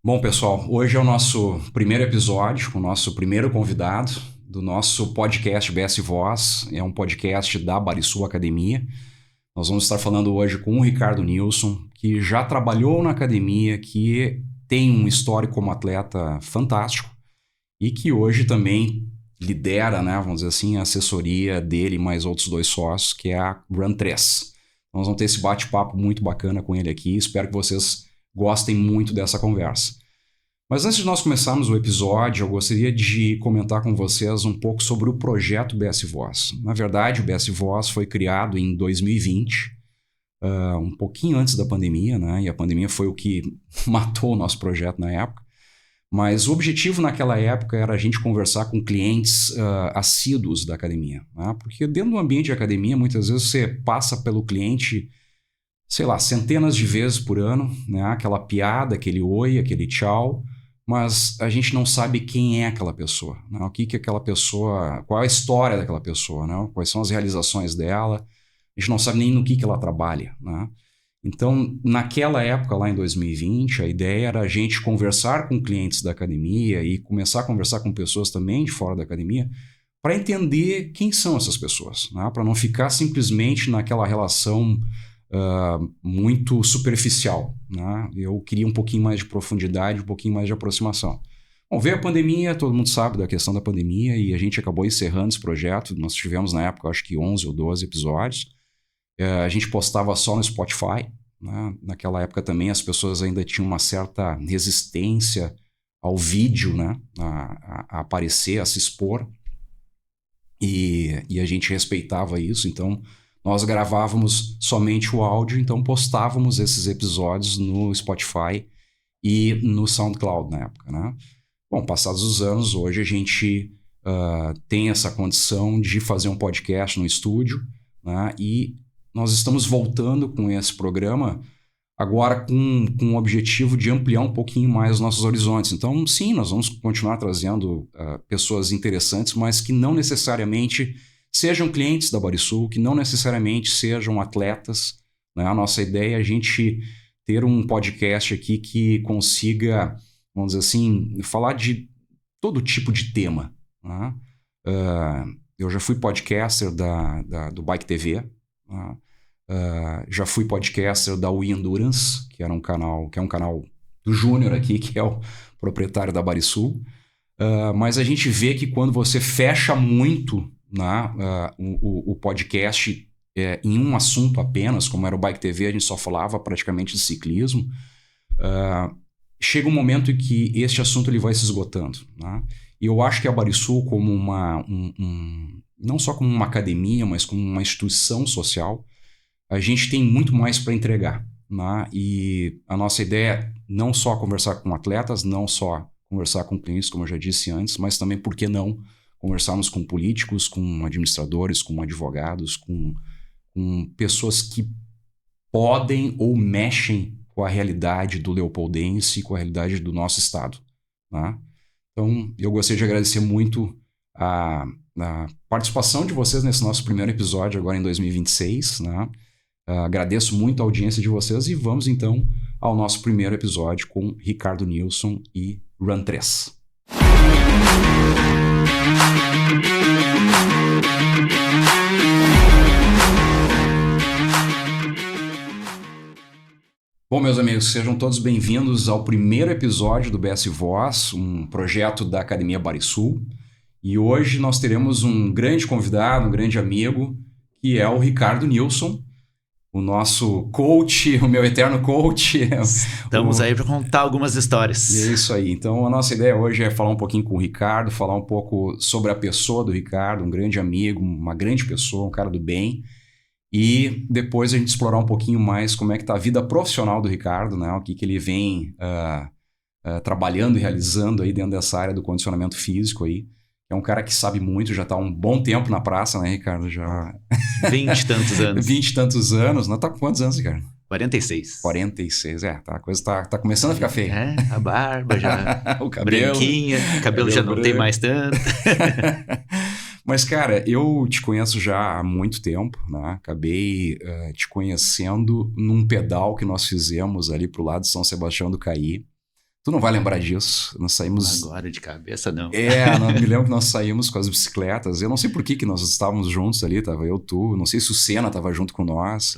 Bom, pessoal, hoje é o nosso primeiro episódio, com o nosso primeiro convidado do nosso podcast BS Voz. É um podcast da Barisul Academia. Nós vamos estar falando hoje com o Ricardo Nilson, que já trabalhou na academia, que tem um histórico como atleta fantástico e que hoje também lidera, né, vamos dizer assim, a assessoria dele e mais outros dois sócios, que é a Run 3. Nós vamos ter esse bate-papo muito bacana com ele aqui. Espero que vocês gostem muito dessa conversa. Mas antes de nós começarmos o episódio, eu gostaria de comentar com vocês um pouco sobre o projeto BS Voz. Na verdade, o BS Voz foi criado em 2020, um pouquinho antes da pandemia, né? E a pandemia foi o que matou o nosso projeto na época. Mas o objetivo naquela época era a gente conversar com clientes assíduos da academia, né? Porque dentro do ambiente de academia, muitas vezes você passa pelo cliente, sei lá, centenas de vezes por ano, né? Aquela piada, aquele oi, aquele tchau, mas a gente não sabe quem é aquela pessoa, né? O que aquela pessoa, qual é a história daquela pessoa, né? Quais são as realizações dela, a gente não sabe nem no que ela trabalha, né? Então, naquela época, lá em 2020, a ideia era a gente conversar com clientes da academia e começar a conversar com pessoas também de fora da academia para entender quem são essas pessoas, né? Para não ficar simplesmente naquela relação muito superficial, né? Eu queria um pouquinho mais de profundidade, um pouquinho mais de aproximação. Bom, veio a pandemia, todo mundo sabe da questão da pandemia e a gente acabou encerrando esse projeto. Nós tivemos na época, acho que 11 ou 12 episódios. A gente postava só no Spotify, né? Naquela época também as pessoas ainda tinham uma certa resistência ao vídeo, né? A aparecer, a se expor. E a gente respeitava isso, então nós gravávamos somente o áudio, então postávamos esses episódios no Spotify e no SoundCloud na época, né? Bom, passados os anos, hoje a gente tem essa condição de fazer um podcast no estúdio, né? E nós estamos voltando com esse programa agora com o objetivo de ampliar um pouquinho mais os nossos horizontes. Então, sim, nós vamos continuar trazendo pessoas interessantes, mas que não necessariamente sejam clientes da Barisul, que não necessariamente sejam atletas, né? A nossa ideia é a gente ter um podcast aqui que consiga, vamos dizer assim, falar de todo tipo de tema, né? Eu já fui podcaster do Bike TV, né? Já fui podcaster da We Endurance, que é um canal do Júnior aqui, que é o proprietário da Barisul. Mas a gente vê que quando você fecha muito, né, o podcast em um assunto apenas, como era o Bike TV, a gente só falava praticamente de ciclismo, chega um momento em que este assunto ele vai se esgotando, né? E eu acho que a Barisul, como não só como uma academia, mas como uma instituição social, a gente tem muito mais para entregar, né? E a nossa ideia é não só conversar com atletas, não só conversar com clientes, como eu já disse antes, mas também, por que não, conversarmos com políticos, com administradores, com advogados, com pessoas que podem ou mexem com a realidade do leopoldense e com a realidade do nosso estado, né? Então, eu gostaria de agradecer muito a participação de vocês nesse nosso primeiro episódio agora em 2026, né? Agradeço muito a audiência de vocês e vamos então ao nosso primeiro episódio com Ricardo Nilson e Run 3. Bom, meus amigos, sejam todos bem-vindos ao primeiro episódio do BS Voz, um projeto da Academia Barisul. E hoje nós teremos um grande convidado, um grande amigo, que é o Ricardo Nilson, o nosso coach, o meu eterno coach. Estamos aí para contar algumas histórias. É isso aí. Então, a nossa ideia hoje é falar um pouquinho com o Ricardo, falar um pouco sobre a pessoa do Ricardo, um grande amigo, uma grande pessoa, um cara do bem. E depois a gente explorar um pouquinho mais como é que está a vida profissional do Ricardo, né? O que ele vem trabalhando e realizando aí dentro dessa área do condicionamento físico aí. É um cara que sabe muito, já está há um bom tempo na praça, né, Ricardo? Já 20 e tantos anos. 20 e tantos anos. Não tá com quantos anos, Ricardo? 46. 46, a coisa tá começando a ficar feia. A barba já o cabelo, branquinha, o cabelo já não branco. tem mais tanto. Mas, cara, eu te conheço já há muito tempo, né? Acabei te conhecendo num pedal que nós fizemos ali pro lado de São Sebastião do Caí. Tu não vai lembrar disso. Nós saímos... Agora de cabeça, não. Não me lembro que nós saímos com as bicicletas. Eu não sei por que nós estávamos juntos ali, tava eu, tu. Não sei se o Senna estava junto com nós.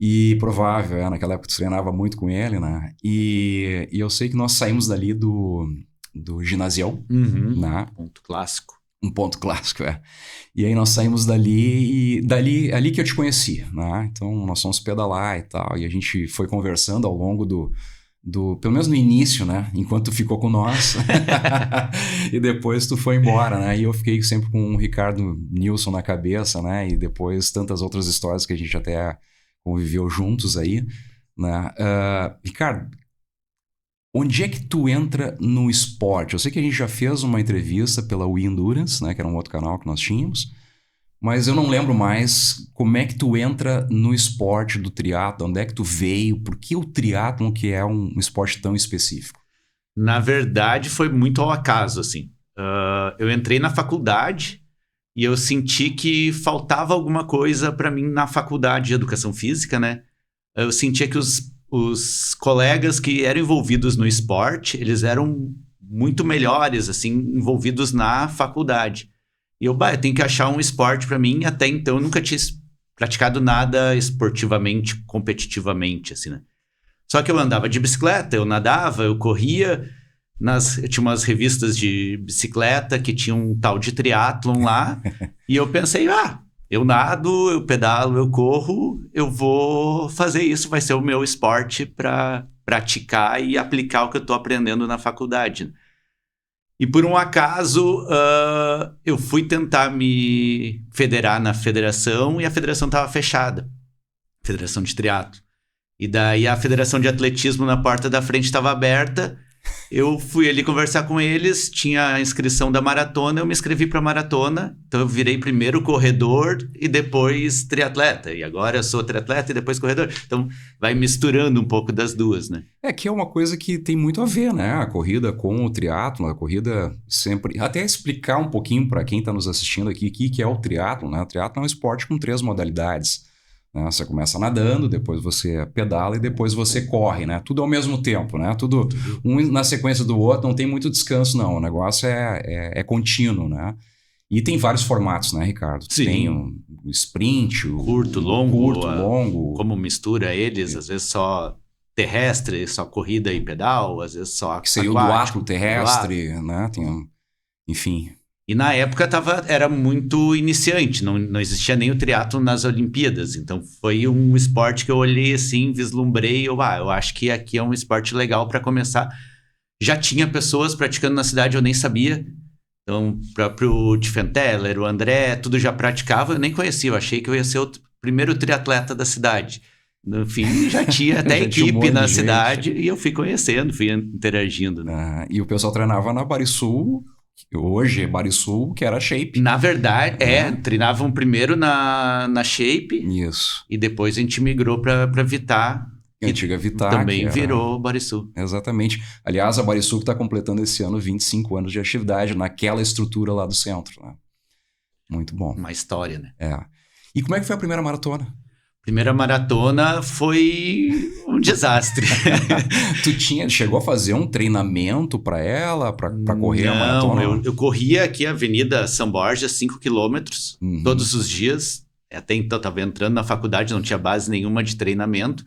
E provável, naquela época tu treinava muito com ele, né? E eu sei que nós saímos dali do ginasião, né? Ponto clássico. Um ponto clássico, E aí nós saímos dali e ali que eu te conheci, né? Então nós fomos pedalar e tal, e a gente foi conversando ao longo pelo menos no início, né? Enquanto tu ficou com nós. E depois tu foi embora, né? E eu fiquei sempre com o Ricardo Nilson na cabeça, né? E depois tantas outras histórias que a gente até conviveu juntos aí, né? Ricardo, onde é que tu entra no esporte? Eu sei que a gente já fez uma entrevista pela We Endurance, né? Que era um outro canal que nós tínhamos. Mas eu não lembro mais como é que tu entra no esporte do triatlon, onde é que tu veio, por que o triatlon que é um esporte tão específico? Na verdade, foi muito ao acaso, assim. Eu entrei na faculdade e eu senti que faltava alguma coisa para mim na faculdade de educação física, né? Eu sentia que os colegas que eram envolvidos no esporte, eles eram muito melhores, assim, envolvidos na faculdade. E eu tenho que achar um esporte para mim. Até então, eu nunca tinha praticado nada esportivamente, competitivamente, assim, né? Só que eu andava de bicicleta, eu nadava, eu corria. Eu tinha umas revistas de bicicleta que tinham um tal de triatlon lá. E eu pensei, eu nado, eu pedalo, eu corro, eu vou fazer isso. Vai ser o meu esporte para praticar e aplicar o que eu estou aprendendo na faculdade, né? E por um acaso, eu fui tentar me federar na federação e a federação estava fechada. Federação de triatlo. E daí a federação de atletismo na porta da frente estava aberta. Eu fui ali conversar com eles, tinha a inscrição da maratona, eu me inscrevi para a maratona. Então eu virei primeiro corredor e depois triatleta. E agora eu sou triatleta e depois corredor. Então vai misturando um pouco das duas, né? Que é uma coisa que tem muito a ver, né? A corrida com o triatlon, a corrida sempre... Até explicar um pouquinho para quem está nos assistindo aqui o que é o triatlon, né? O triatlon é um esporte com 3 modalidades. Né? Você começa nadando, depois você pedala e depois você corre, né? Tudo ao mesmo tempo, né? Tudo um na sequência do outro, não tem muito descanso, não. O negócio é contínuo, né? E tem vários formatos, né, Ricardo? Sim. Tem o sprint, o curto, longo. longo. Como mistura eles, às vezes só terrestre, só corrida e pedal, às vezes só que seria aquático, o duatlo terrestre, né? Enfim... E na época era muito iniciante, não existia nem o triatlo nas Olimpíadas. Então foi um esporte que eu olhei assim, vislumbrei, eu acho que aqui é um esporte legal para começar. Já tinha pessoas praticando na cidade, eu nem sabia. Então o próprio Tiefenteller, o André, tudo já praticava, eu nem conhecia. Eu achei que eu ia ser o primeiro triatleta da cidade. No fim, já tinha até equipe na cidade e eu fui conhecendo, fui interagindo. Né? E o pessoal treinava na Barisul... Hoje é Barisul, que era Shape. Na verdade, treinavam primeiro na Shape. Isso. E depois a gente migrou para Vitar. A antiga Vitar. Também virou Barisul. Exatamente. Aliás, a Barisul está completando esse ano 25 anos de atividade naquela estrutura lá do centro. Né? Muito bom. Uma história, né? E como é que foi a primeira maratona? Primeira maratona foi um desastre. Tu chegou a fazer um treinamento para ela, para correr a maratona? Não, eu corria aqui a Avenida São Borja, 5 quilômetros, todos os dias. Até então estava entrando na faculdade, não tinha base nenhuma de treinamento.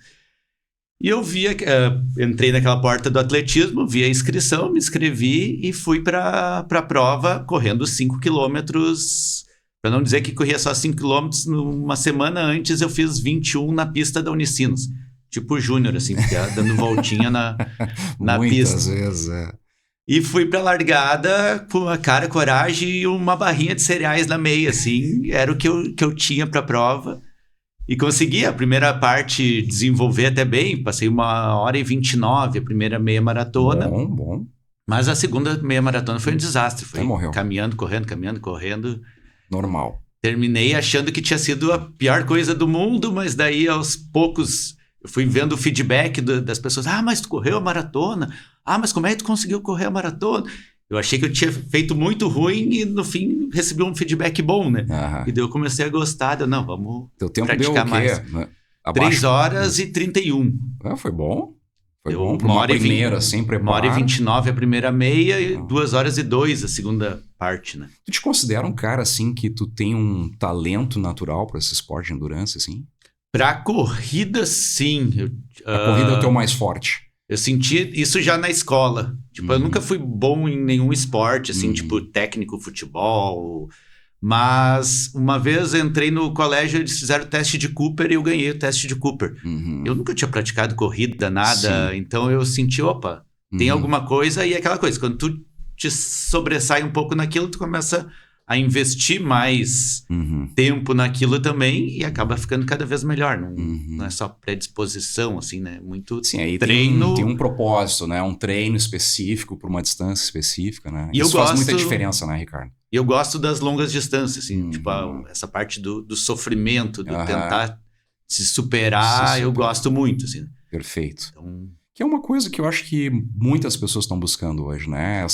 E eu entrei naquela porta do atletismo, vi a inscrição, me inscrevi e fui para a prova correndo 5 quilômetros. Para não dizer que corria só 5 km, uma semana antes eu fiz 21 na pista da Unicinos. Tipo júnior, assim, dando voltinha na pista. Muitas vezes, E fui pra largada com a cara, coragem e uma barrinha de cereais na meia, assim. Era o que eu tinha pra prova. E consegui a primeira parte desenvolver até bem. Passei 1h29, a primeira meia maratona. Bom. Mas a segunda meia maratona foi um desastre. Foi morreu. Caminhando, correndo. Normal. Terminei achando que tinha sido a pior coisa do mundo, mas daí aos poucos eu fui vendo o feedback das pessoas. Mas tu correu a maratona? Mas como é que tu conseguiu correr a maratona? Eu achei que eu tinha feito muito ruim e no fim recebi um feedback bom, né? E daí eu comecei a gostar. Vamos Teu tempo praticar deu o quê? mais. 3 horas e 31. Foi bom. Foi bom para uma primeira, sem preparo. 1h29 a primeira meia e 2h02 a segunda parte, né? Tu te considera um cara, assim, que tu tem um talento natural para esse esporte de endurance, assim? Pra corrida, sim. A corrida é o teu mais forte. Eu senti isso já na escola. Tipo, eu nunca fui bom em nenhum esporte, assim, tipo técnico, futebol. Mas uma vez eu entrei no colégio, eles fizeram o teste de Cooper e eu ganhei o teste de Cooper. Eu nunca tinha praticado corrida, nada. Sim. Então eu senti, opa, tem alguma coisa. E é aquela coisa, quando tu te sobressai um pouco naquilo, tu começa a investir mais tempo naquilo também e acaba ficando cada vez melhor. Não é só predisposição, assim, né? Muito Sim, aí treino. Tem um propósito, né? Um treino específico para uma distância específica, né? E isso faz muita diferença, né, Ricardo? E eu gosto das longas distâncias, assim, tipo, essa parte do sofrimento, do tentar se superar, eu gosto muito, assim. Perfeito. Então... Que é uma coisa que eu acho que muitas pessoas estão buscando hoje, né?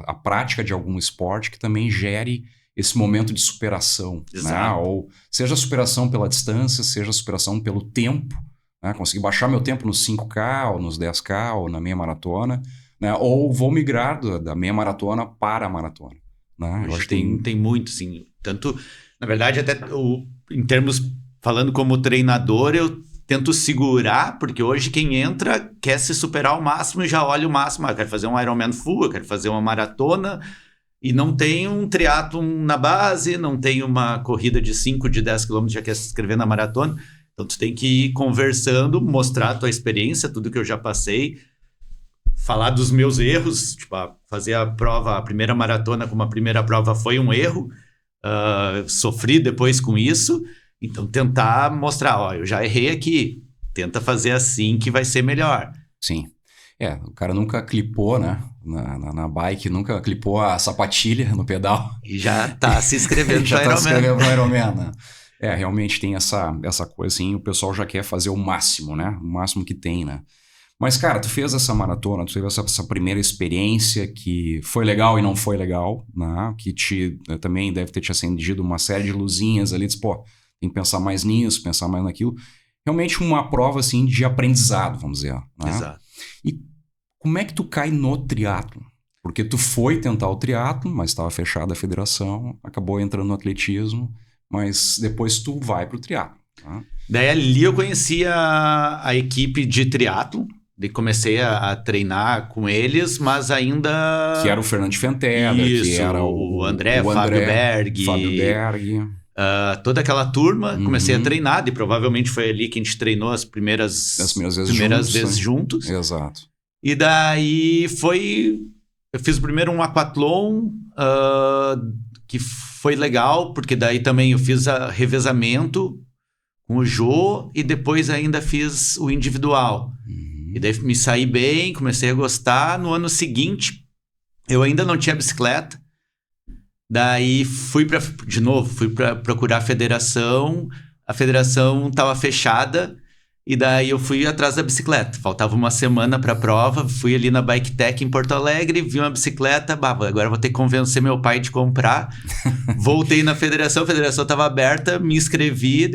A prática de algum esporte que também gere esse momento de superação, né? Ou seja superação pela distância, seja superação pelo tempo, né? Conseguir baixar meu tempo nos 5K ou nos 10K ou na meia maratona, né? Ou vou migrar da meia maratona para a maratona, né? Eu acho que tem muito, assim, tanto, na verdade, até em termos, falando como treinador, eu tento segurar, porque hoje quem entra quer se superar ao máximo e já olha o máximo. Eu quero fazer um Ironman full, eu quero fazer uma maratona e não tem um triatlon na base, não tem uma corrida de 5, de 10 quilômetros, já quer se inscrever na maratona. Então tu tem que ir conversando, mostrar a tua experiência, tudo que eu já passei, falar dos meus erros, tipo, fazer a primeira maratona como a primeira prova foi um erro, sofri depois com isso. Então, tentar mostrar, ó, eu já errei aqui, tenta fazer assim que vai ser melhor. Sim. O cara nunca clipou, né, na bike, nunca clipou a sapatilha no pedal. E já tá se inscrevendo já tá se inscrevendo no Ironman, né? Realmente tem essa coisa assim, o pessoal já quer fazer o máximo, né? O máximo que tem, né? Mas, cara, tu fez essa maratona, tu teve essa primeira experiência que foi legal e não foi legal, né? Que também deve ter te acendido uma série de luzinhas ali, pô, tem que pensar mais nisso, pensar mais naquilo. Realmente uma prova, assim, de aprendizado, vamos dizer. Né? Exato. E como é que tu cai no triatlo? Porque tu foi tentar o triatlo, mas estava fechada a federação, acabou entrando no atletismo, mas depois tu vai pro triatlo. Tá? Daí ali eu conheci a equipe de triatlo, e comecei a treinar com eles, mas ainda... Que era o Fernando Fenteda, que era o André, Fábio Berg. Toda aquela turma, comecei a treinar, e provavelmente foi ali que a gente treinou as primeiras vezes juntos. Exato. E daí eu fiz primeiro um aquatlon, que foi legal, porque daí também eu fiz revezamento com o Jô, e depois ainda fiz o individual. E daí me saí bem, comecei a gostar. No ano seguinte, eu ainda não tinha bicicleta. Daí fui para procurar a federação estava fechada, e daí eu fui atrás da bicicleta. Faltava uma semana para a prova, fui ali na Bike Tech em Porto Alegre, vi uma bicicleta, agora vou ter que convencer meu pai de comprar. Voltei na federação, a federação estava aberta, me inscrevi,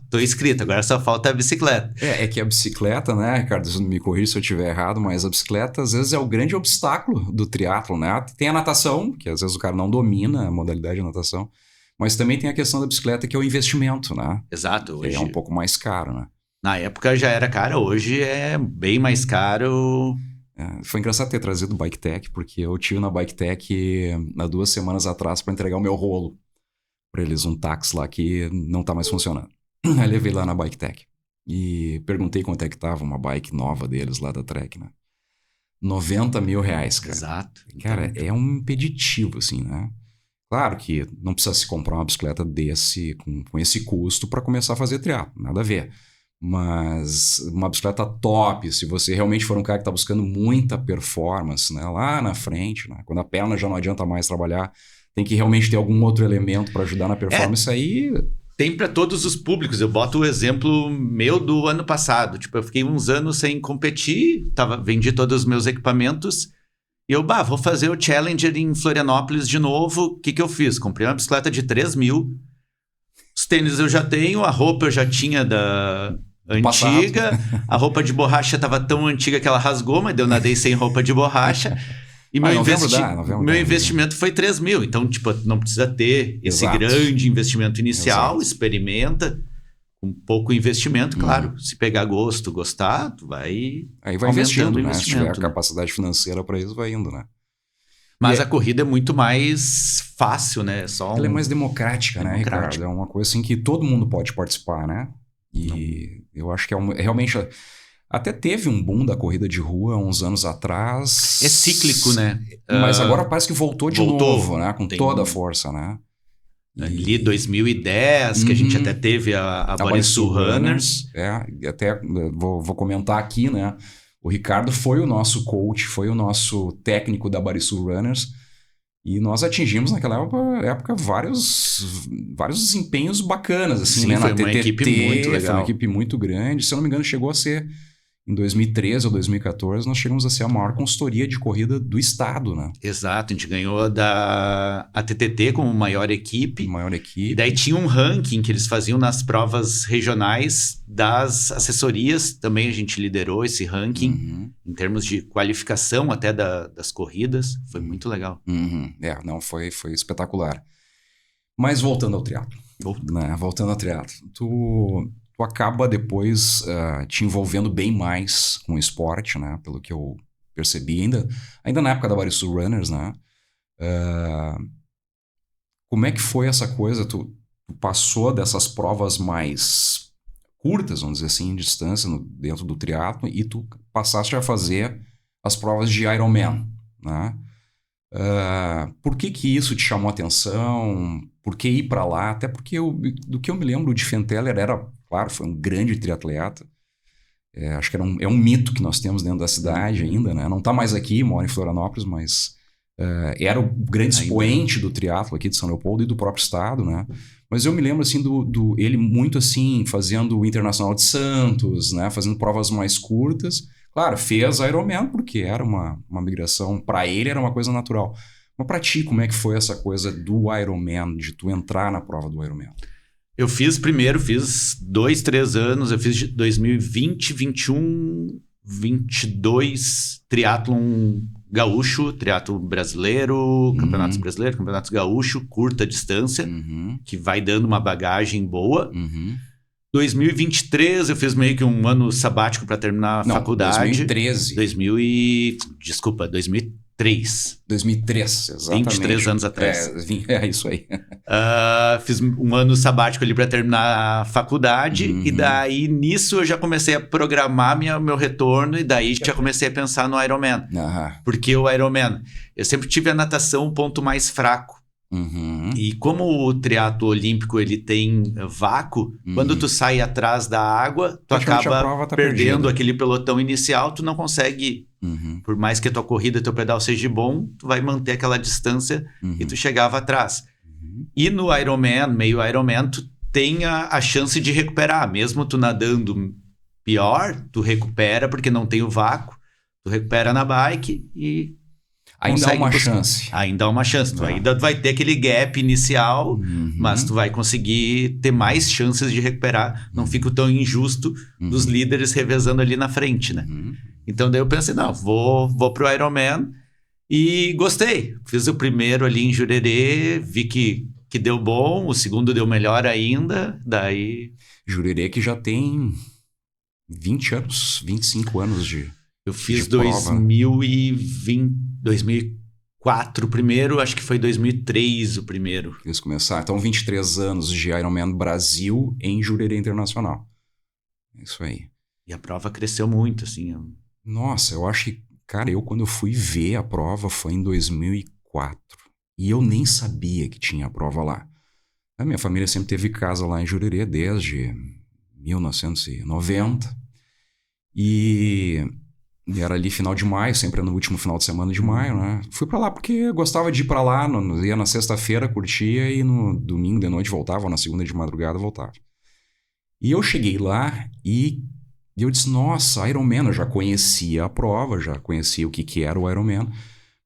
tô inscrito, agora só falta a bicicleta. É que a bicicleta, né, Ricardo, me corrija se eu estiver errado, mas a bicicleta às vezes é o grande obstáculo do triatlo, né? Tem a natação, que às vezes o cara não domina a modalidade de natação, mas também tem a questão da bicicleta, que é o investimento, né? Exato. Hoje é um pouco mais caro, né? Na época já era caro, hoje é bem mais caro. Foi engraçado ter trazido o Bike Tech, porque eu tive na Bike Tech há 2 semanas atrás para entregar o meu rolo para eles, um táxi lá que não tá mais funcionando. Aí levei lá na Bike Tech e perguntei quanto é que tava uma bike nova deles lá da Trek, né? 90 mil reais, cara. Exato. Cara, é um impeditivo, assim, né? Claro que não precisa se comprar uma bicicleta com esse custo para começar a fazer triatlo, nada a ver. Mas uma bicicleta top, se você realmente for um cara que está buscando muita performance, né, lá na frente, né, quando a perna já não adianta mais trabalhar, tem que realmente ter algum outro elemento para ajudar na performance aí. Tem para todos os públicos. Eu boto o exemplo meu do ano passado. Tipo, eu fiquei uns anos sem competir, vendi todos os meus equipamentos e eu vou fazer o Challenger em Florianópolis de novo. O que eu fiz? Comprei uma bicicleta de 3 mil. Os tênis eu já tenho, a roupa eu já tinha antiga. A roupa de borracha estava tão antiga que ela rasgou, mas eu nadei sem roupa de borracha. E meu investimento foi 3 mil. Então, tipo, não precisa ter esse grande investimento inicial. Exato. Experimenta. Com pouco investimento, claro. Se pegar gosto, gostar, tu vai... Aí vai investindo, né? Se tiver a capacidade financeira para isso, vai indo, né? Mas a corrida é muito mais fácil, né? Ela é mais democrática, né, Ricardo? É uma coisa assim que todo mundo pode participar, né? E eu acho que realmente... Até teve um boom da corrida de rua uns anos atrás. É cíclico, né? Mas agora parece que voltou de novo, né? Com toda a força, né? Ali 2010, que a gente até teve a Barisul Runners. Até vou comentar aqui, né? O Ricardo foi o nosso coach, foi o nosso técnico da Barisul Runners. E nós atingimos naquela época vários desempenhos bacanas, assim, né? Foi uma equipe muito legal. Foi uma equipe muito grande. Se eu não me engano, chegou a ser... Em 2013 ou 2014, nós chegamos a ser a maior consultoria de corrida do estado, né? Exato, a gente ganhou a TTT como maior equipe. E daí tinha um ranking que eles faziam nas provas regionais das assessorias. Também a gente liderou esse ranking em termos de qualificação até das corridas. Foi muito legal. Foi espetacular. Mas voltando ao triatlo. Voltando ao triatlo. Tu acaba depois te envolvendo bem mais com o esporte, né? Pelo que eu percebi, ainda na época da Barisul Runners, né? Como é que foi essa coisa? Tu passou dessas provas mais curtas, vamos dizer assim, em distância dentro do triatlo, e tu passaste a fazer as provas de Ironman, né? Por que isso te chamou a atenção? Por que ir para lá? Até porque do que eu me lembro, o Di Fenteller claro, foi um grande triatleta. Acho que é um mito que nós temos dentro da cidade ainda, né? Não está mais aqui, mora em Florianópolis, mas era o grande expoente do triatlo aqui de São Leopoldo e do próprio estado, né? Mas eu me lembro assim ele muito assim, fazendo o Internacional de Santos, né? Fazendo provas mais curtas. Claro, fez Ironman porque era uma migração, para ele era uma coisa natural. Mas para ti, como é que foi essa coisa do Ironman, de tu entrar na prova do Ironman? Eu fiz 2, 3 anos, eu fiz 2020, 21, 22, triatlon gaúcho, triatlo brasileiro, campeonatos brasileiros, campeonatos gaúcho, curta distância, que vai dando uma bagagem boa. 2023 eu fiz meio que um ano sabático para terminar a faculdade. 2013. 2003. 2003, exatamente. 23 anos atrás. É isso aí. Fiz um ano sabático ali para terminar a faculdade. E daí, nisso, eu já comecei a programar meu retorno. E daí, já comecei a pensar no Ironman. Porque o Ironman... Eu sempre tive a natação o ponto mais fraco. E como o triatlo olímpico ele tem vácuo, quando tu sai atrás da água, tu acaba perdendo aquele pelotão inicial, tu não consegue, por mais que a tua corrida, teu pedal seja bom, tu vai manter aquela distância e tu chegava atrás. E no Ironman, meio Ironman, tu tem a chance de recuperar, mesmo tu nadando pior, tu recupera porque não tem o vácuo, tu recupera na bike e... Ainda há uma chance. Ainda há uma chance. Tu ainda vai ter aquele gap inicial, mas tu vai conseguir ter mais chances de recuperar. Não fica tão injusto dos líderes revezando ali na frente, né? Então daí eu pensei, não, vou pro Ironman e gostei. Fiz o primeiro ali em Jurerê, vi que deu bom, o segundo deu melhor ainda, daí... Jurerê que já tem 20 anos, 25 anos de... Eu fiz 2004 o primeiro, acho que foi 2003 o primeiro. Eles começaram. Então, 23 anos de Ironman Brasil em Jurerê Internacional. É isso aí. E a prova cresceu muito, assim. Nossa, eu acho que... Cara, quando eu fui ver a prova foi em 2004. E eu nem sabia que tinha a prova lá. A minha família sempre teve casa lá em Jurerê desde 1990. E era ali final de maio, sempre no último final de semana de maio, né? Fui pra lá porque eu gostava de ir pra lá, ia na sexta-feira, curtia e no domingo de noite voltava, ou na segunda de madrugada voltava. E eu cheguei lá e eu disse, nossa, Ironman, eu já conhecia a prova, já conhecia o que era o Ironman,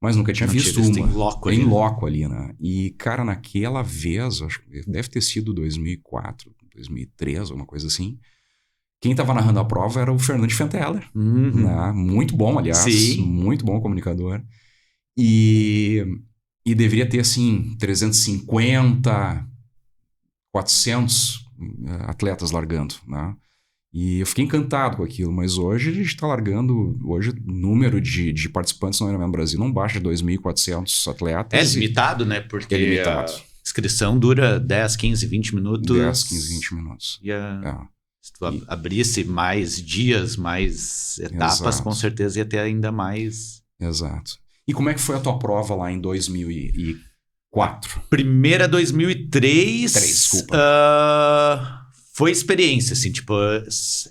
mas nunca tinha visto uma. Em loco ali, né? E, cara, naquela vez, acho que deve ter sido 2004, 2003, alguma coisa assim, Quem estava narrando a prova era o Fernando Fenteller, né? Muito bom, aliás. Sim. Muito bom comunicador. E deveria ter, assim, 350, 400 atletas largando, né? E eu fiquei encantado com aquilo, mas hoje a gente está largando, hoje o número de participantes no Ironman Brasil não baixa de 2.400 atletas. É limitado, né? Porque é limitado. A inscrição dura 10, 15, 20 minutos. 10, 15, 20 minutos. Se tu abrisse mais dias, mais etapas, Exato. Com certeza ia ter ainda mais. Exato. E como é que foi a tua prova lá em 2004? Primeira 2003. Desculpa. Foi experiência, assim, tipo,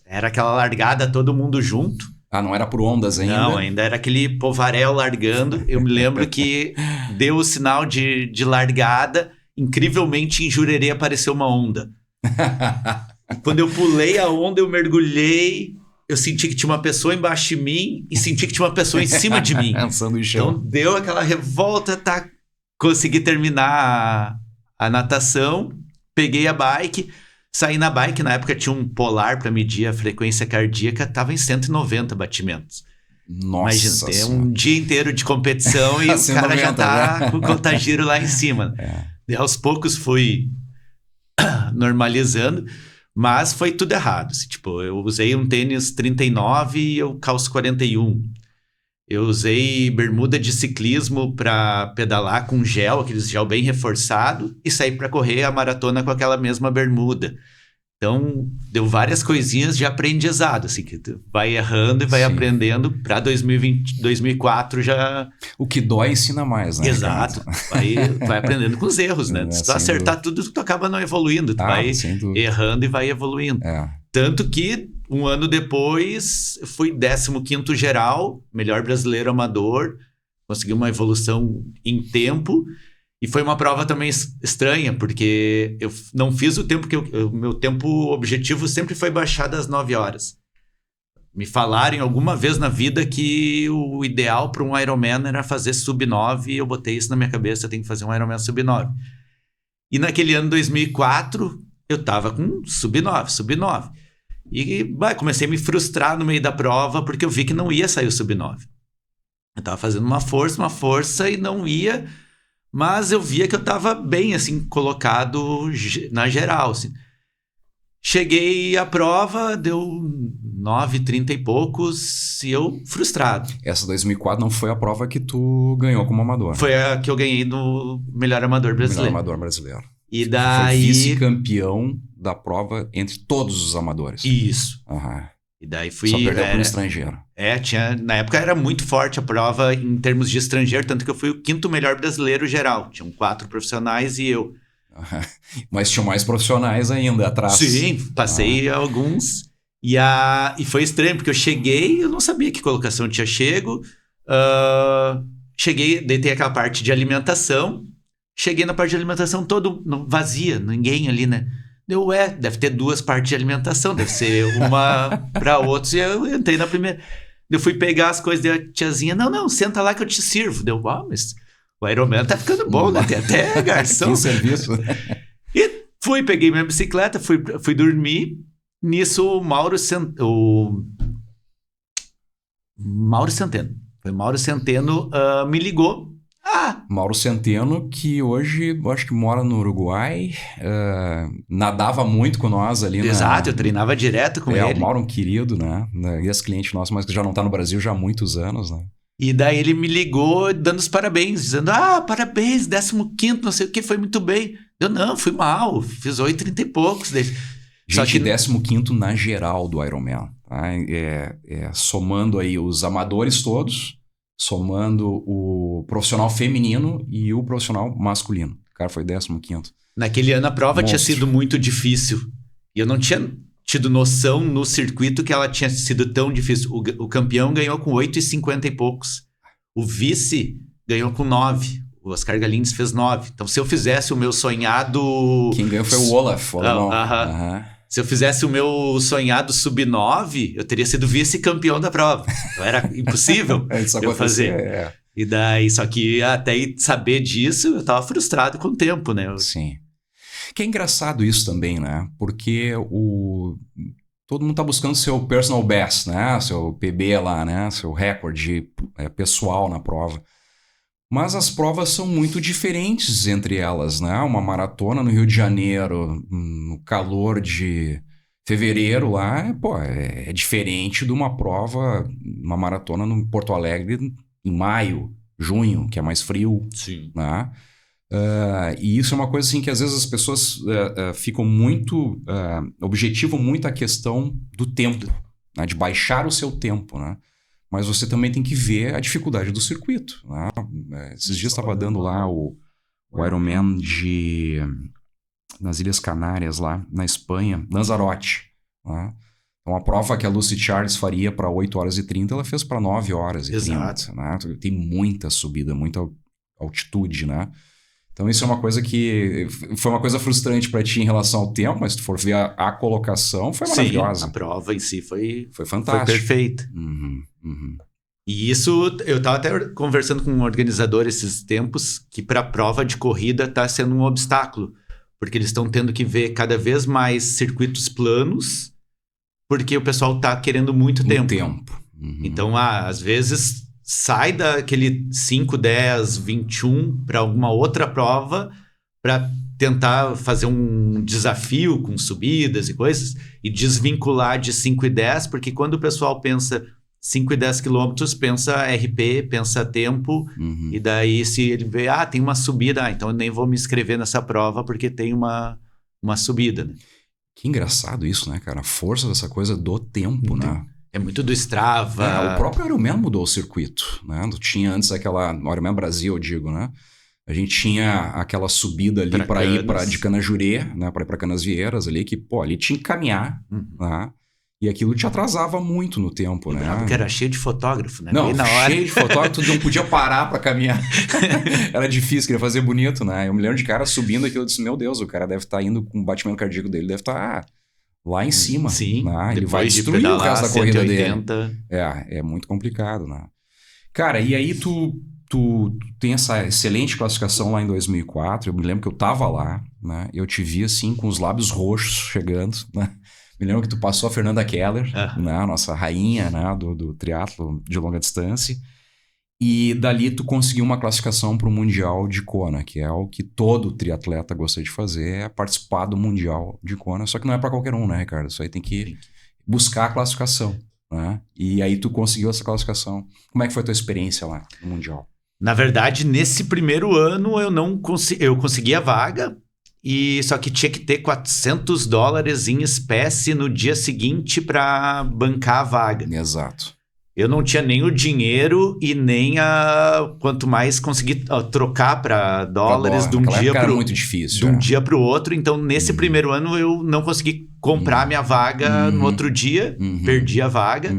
era aquela largada, todo mundo junto. Não era por ondas ainda? Não, ainda era aquele povaréu largando. Eu me lembro que deu o sinal de largada, incrivelmente em Jurerê apareceu uma onda. Quando eu pulei a onda, eu mergulhei, eu senti que tinha uma pessoa embaixo de mim e senti que tinha uma pessoa em cima de mim. Então deu aquela revolta, consegui terminar a natação, peguei a bike, saí na bike, na época tinha um polar para medir a frequência cardíaca, tava em 190 batimentos. Nossa. Imagina, tem um dia inteiro de competição e o cara já tá com o contagiro lá em cima. E aos poucos fui normalizando, mas foi tudo errado. Assim, tipo, eu usei um tênis 39 e eu calço 41. Eu usei bermuda de ciclismo para pedalar com gel, aqueles gel bem reforçado, e saí para correr a maratona com aquela mesma bermuda. Então, deu várias coisinhas de aprendizado, assim, que tu vai errando e vai aprendendo. Para 2004 já... O que dói ensina mais, né? Exato. Vai aprendendo com os erros, né? Se tu acertar tudo, tu acaba não evoluindo. Tu vai errando e vai evoluindo. Tanto que, um ano depois, fui 15º geral, melhor brasileiro amador, consegui uma evolução em tempo. E foi uma prova também estranha, porque eu não fiz o tempo que o meu tempo objetivo sempre foi baixar das 9 horas. Me falaram alguma vez na vida que o ideal para um Ironman era fazer sub-9, e eu botei isso na minha cabeça, eu tenho que fazer um Ironman sub-9. E naquele ano 2004, eu tava com sub-9. E comecei a me frustrar no meio da prova, porque eu vi que não ia sair o sub-9. Eu tava fazendo uma força e não ia... Mas eu via que eu estava bem, assim, colocado na geral, assim. Cheguei à prova, deu 9h30 e poucos, e eu frustrado. Essa 2004 não foi a prova que tu ganhou como amador? Foi a que eu ganhei no Melhor Amador Brasileiro. Melhor Amador Brasileiro. E daí... Foi vice-campeão da prova entre todos os amadores. Isso. Aham. E daí fui... Só perdeu para um estrangeiro. Na época era muito forte a prova em termos de estrangeiro, tanto que eu fui o 5º melhor brasileiro geral. Tinham 4 profissionais e eu. Mas tinham mais profissionais ainda atrás. Sim, passei alguns. E foi estranho, porque eu cheguei, eu não sabia que colocação tinha chego. Cheguei, daí tem aquela parte de alimentação. Cheguei na parte de alimentação todo vazia, ninguém ali, né? Deve ter 2 partes de alimentação, deve ser uma para outros. E eu entrei na primeira. Eu fui pegar as coisas da tiazinha. Não, senta lá que eu te sirvo. Mas o Ironman tá ficando bom, né? Tem até garçom. Que serviço. E peguei minha bicicleta, fui dormir. Nisso, o Mauro Centeno. Foi Mauro Centeno me ligou. Mauro Centeno, que hoje eu acho que mora no Uruguai, nadava muito com nós ali. Exato, eu treinava direto com ele. O Mauro é um querido, né? Ex-cliente nosso, mas que já não tá no Brasil já há muitos anos, né? E daí ele me ligou dando os parabéns, dizendo, parabéns, 15º, não sei o que, foi muito bem. Eu, não, fui mal, fiz 8h30 e poucos. Gente, só que 15º na geral do Ironman, tá? Somando aí os amadores todos, somando o profissional feminino e o profissional masculino. O cara foi 15º. Naquele ano a prova tinha sido muito difícil. E eu não tinha tido noção no circuito que ela tinha sido tão difícil. O campeão ganhou com 8h50 e poucos. O vice ganhou com 9. O Oscar Galins fez 9. Então, se eu fizesse o meu sonhado... Quem ganhou foi o Olaf. Se eu fizesse o meu sonhado sub-9, eu teria sido vice-campeão da prova. Então, era impossível eu fazer. E daí, só que até saber disso, eu tava frustrado com o tempo, né? Sim. Que é engraçado isso também, né? Porque todo mundo tá buscando seu personal best, né? Seu PB lá, né? Seu recorde pessoal na prova. Mas as provas são muito diferentes entre elas, né? Uma maratona no Rio de Janeiro, no calor de fevereiro lá, é diferente de uma prova, uma maratona no Porto Alegre em maio, junho, que é mais frio. Sim. Né? E isso é uma coisa assim que às vezes as pessoas ficam muito... objetivam muito a questão do tempo, né? De baixar o seu tempo, né? Mas você também tem que ver a dificuldade do circuito. Né? Esses dias estava dando lá o Ironman nas Ilhas Canárias, lá na Espanha, Lanzarote. Né? Então, a prova que a Lucy Charles faria para 8 horas e 30, ela fez para 9 horas e 30. Exato. Né? Tem muita subida, muita altitude, né? Então, isso é uma coisa que... Foi uma coisa frustrante para ti em relação ao tempo, mas se tu for ver a colocação, foi maravilhosa. Sim, a prova em si foi fantástica. Foi perfeita. Uhum. E isso, eu estava até conversando com um organizador esses tempos, que para a prova de corrida está sendo um obstáculo, porque eles estão tendo que ver cada vez mais circuitos planos, porque o pessoal está querendo muito tempo. Uhum. Então, às vezes, sai daquele 5, 10, 21 para alguma outra prova para tentar fazer um desafio com subidas e coisas e desvincular de 5 e 10, porque quando o pessoal pensa 5 e 10 quilômetros, pensa RP, pensa tempo, e daí se ele vê, tem uma subida, então eu nem vou me inscrever nessa prova porque tem uma subida, né? Que engraçado isso, né, cara? A força dessa coisa do tempo, né? É muito do Strava. O próprio Ironman mudou o circuito, né? Tinha antes no Ironman Brasil, eu digo, né? A gente tinha aquela subida ali para ir de Canajurê, né? Para ir para Canasvieiras ali, que, ali tinha que caminhar, né? E aquilo te atrasava muito no tempo, né? Porque era cheio de fotógrafo, né? Não, bem na hora. cheio de fotógrafo, tu não podia parar para caminhar. Era difícil, queria fazer bonito, né? Eu me lembro de cara subindo aquilo, eu disse, meu Deus, o cara deve estar indo com o batimento cardíaco dele, deve estar lá em cima. Sim, né? Ele vai destruir o resto da corrida 180. dele. É muito complicado, né? Cara, e aí tu tem essa excelente classificação lá em 2004, eu me lembro que eu tava lá, né? Eu te vi assim com os lábios roxos chegando, né? Me lembro que tu passou a Fernanda Keller, né? A nossa rainha, né? do triatlo de longa distância. E dali tu conseguiu uma classificação para o Mundial de Kona, que é o que todo triatleta gosta de fazer, é participar do Mundial de Kona. Só que não é para qualquer um, né, Ricardo? Isso aí tem que buscar a classificação, né? E aí tu conseguiu essa classificação. Como é que foi a tua experiência lá no Mundial? Na verdade, nesse primeiro ano eu consegui a vaga, só que tinha que ter $400 em espécie no dia seguinte para bancar a vaga. Exato. Eu não tinha nem o dinheiro e nem quanto mais conseguir trocar para dólares de um dia para muito difícil. De um dia para o outro. Então, nesse primeiro ano, eu não consegui comprar minha vaga no outro dia. Perdi a vaga.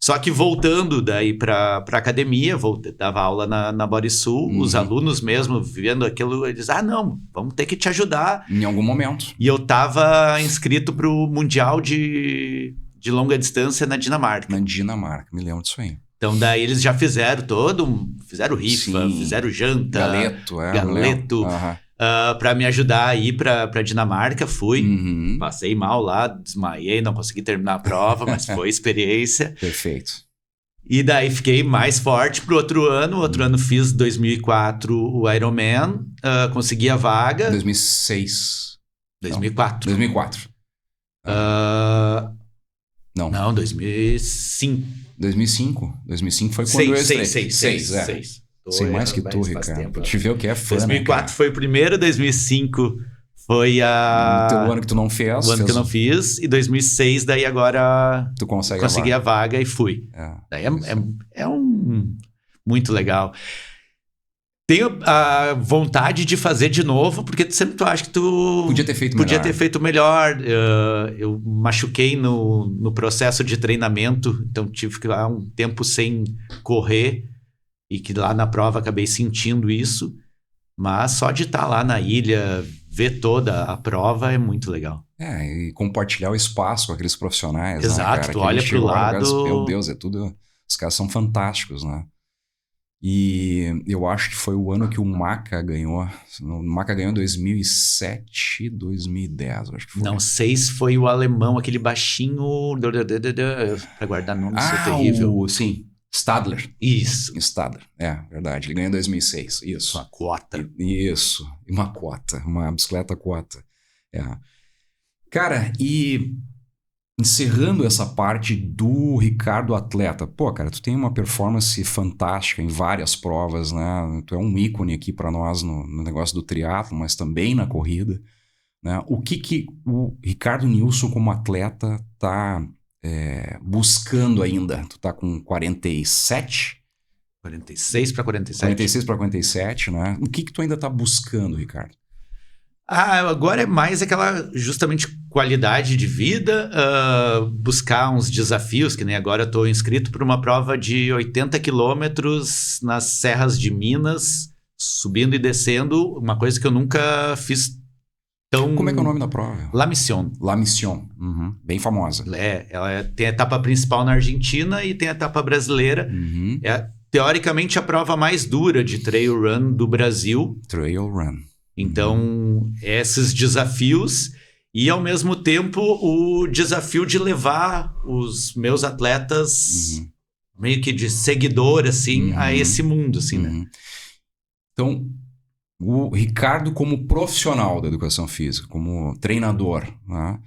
Só que voltando daí para academia, dava aula na Bodysul, os alunos mesmo vendo aquilo, eles não, vamos ter que te ajudar. Em algum momento. E eu estava inscrito para o Mundial de longa distância na Dinamarca. Na Dinamarca, me lembro disso aí. Então daí eles já fizeram fizeram rifa, fizeram janta. Galeto. Para me ajudar a ir para Dinamarca, fui, passei mal lá, desmaiei, não consegui terminar a prova, mas foi experiência. Perfeito. E daí fiquei mais forte pro outro ano. Outro ano fiz 2004 o Ironman, consegui a vaga. 2006. 2004. 2004. Não, 2005. 2005 foi quando eu entrei. 6. Sei mais que tu, Ricardo. Pra te ver o que é fã, 2004 foi o primeiro, 2005 foi o ano que tu não fez. O ano que eu não fiz. E 2006, daí agora tu consegui a vaga e fui. Daí é muito legal. Tenho a vontade de fazer de novo, porque sempre tu acha que tu podia ter feito melhor. Eu machuquei no processo de treinamento, então tive que ficar um tempo sem correr. E que lá na prova acabei sentindo isso. Mas só de estar lá na ilha, ver toda a prova é muito legal. E compartilhar o espaço com aqueles profissionais. Exato, né, tu olha pro lado... Meu Deus, é tudo... Os caras são fantásticos, né? E eu acho que foi o ano que o Maca ganhou. O Maca ganhou em 2007, 2010, acho que foi. Não sei se foi o alemão, aquele baixinho... Pra guardar nome, isso é terrível. Sim, Stadler. Isso. Stadler, verdade. Ele ganhou em 2006, isso. Uma quota. Isso, uma quota, uma bicicleta quota. Cara, e encerrando essa parte do Ricardo atleta, pô, cara, tu tem uma performance fantástica em várias provas, né? Tu é um ícone aqui para nós no negócio do triatlo, mas também na corrida, né? O que o Ricardo Nilsson como atleta tá buscando ainda? Tu tá com 47? 46 para 47. 46 para 47, né? O que tu ainda tá buscando, Ricardo? Agora é mais aquela justamente qualidade de vida, buscar uns desafios, que nem agora eu estou inscrito para uma prova de 80 quilômetros nas serras de Minas, subindo e descendo, uma coisa que eu nunca fiz tão... Como é que é o nome da prova? La Mission. La Mission, bem famosa. Ela tem a etapa principal na Argentina e tem a etapa brasileira. É teoricamente a prova mais dura de trail run do Brasil. Trail run. Então, esses desafios e, ao mesmo tempo, o desafio de levar os meus atletas meio que de seguidor, assim, a esse mundo, assim, né? Então, o Ricardo como profissional da educação física, como treinador, né?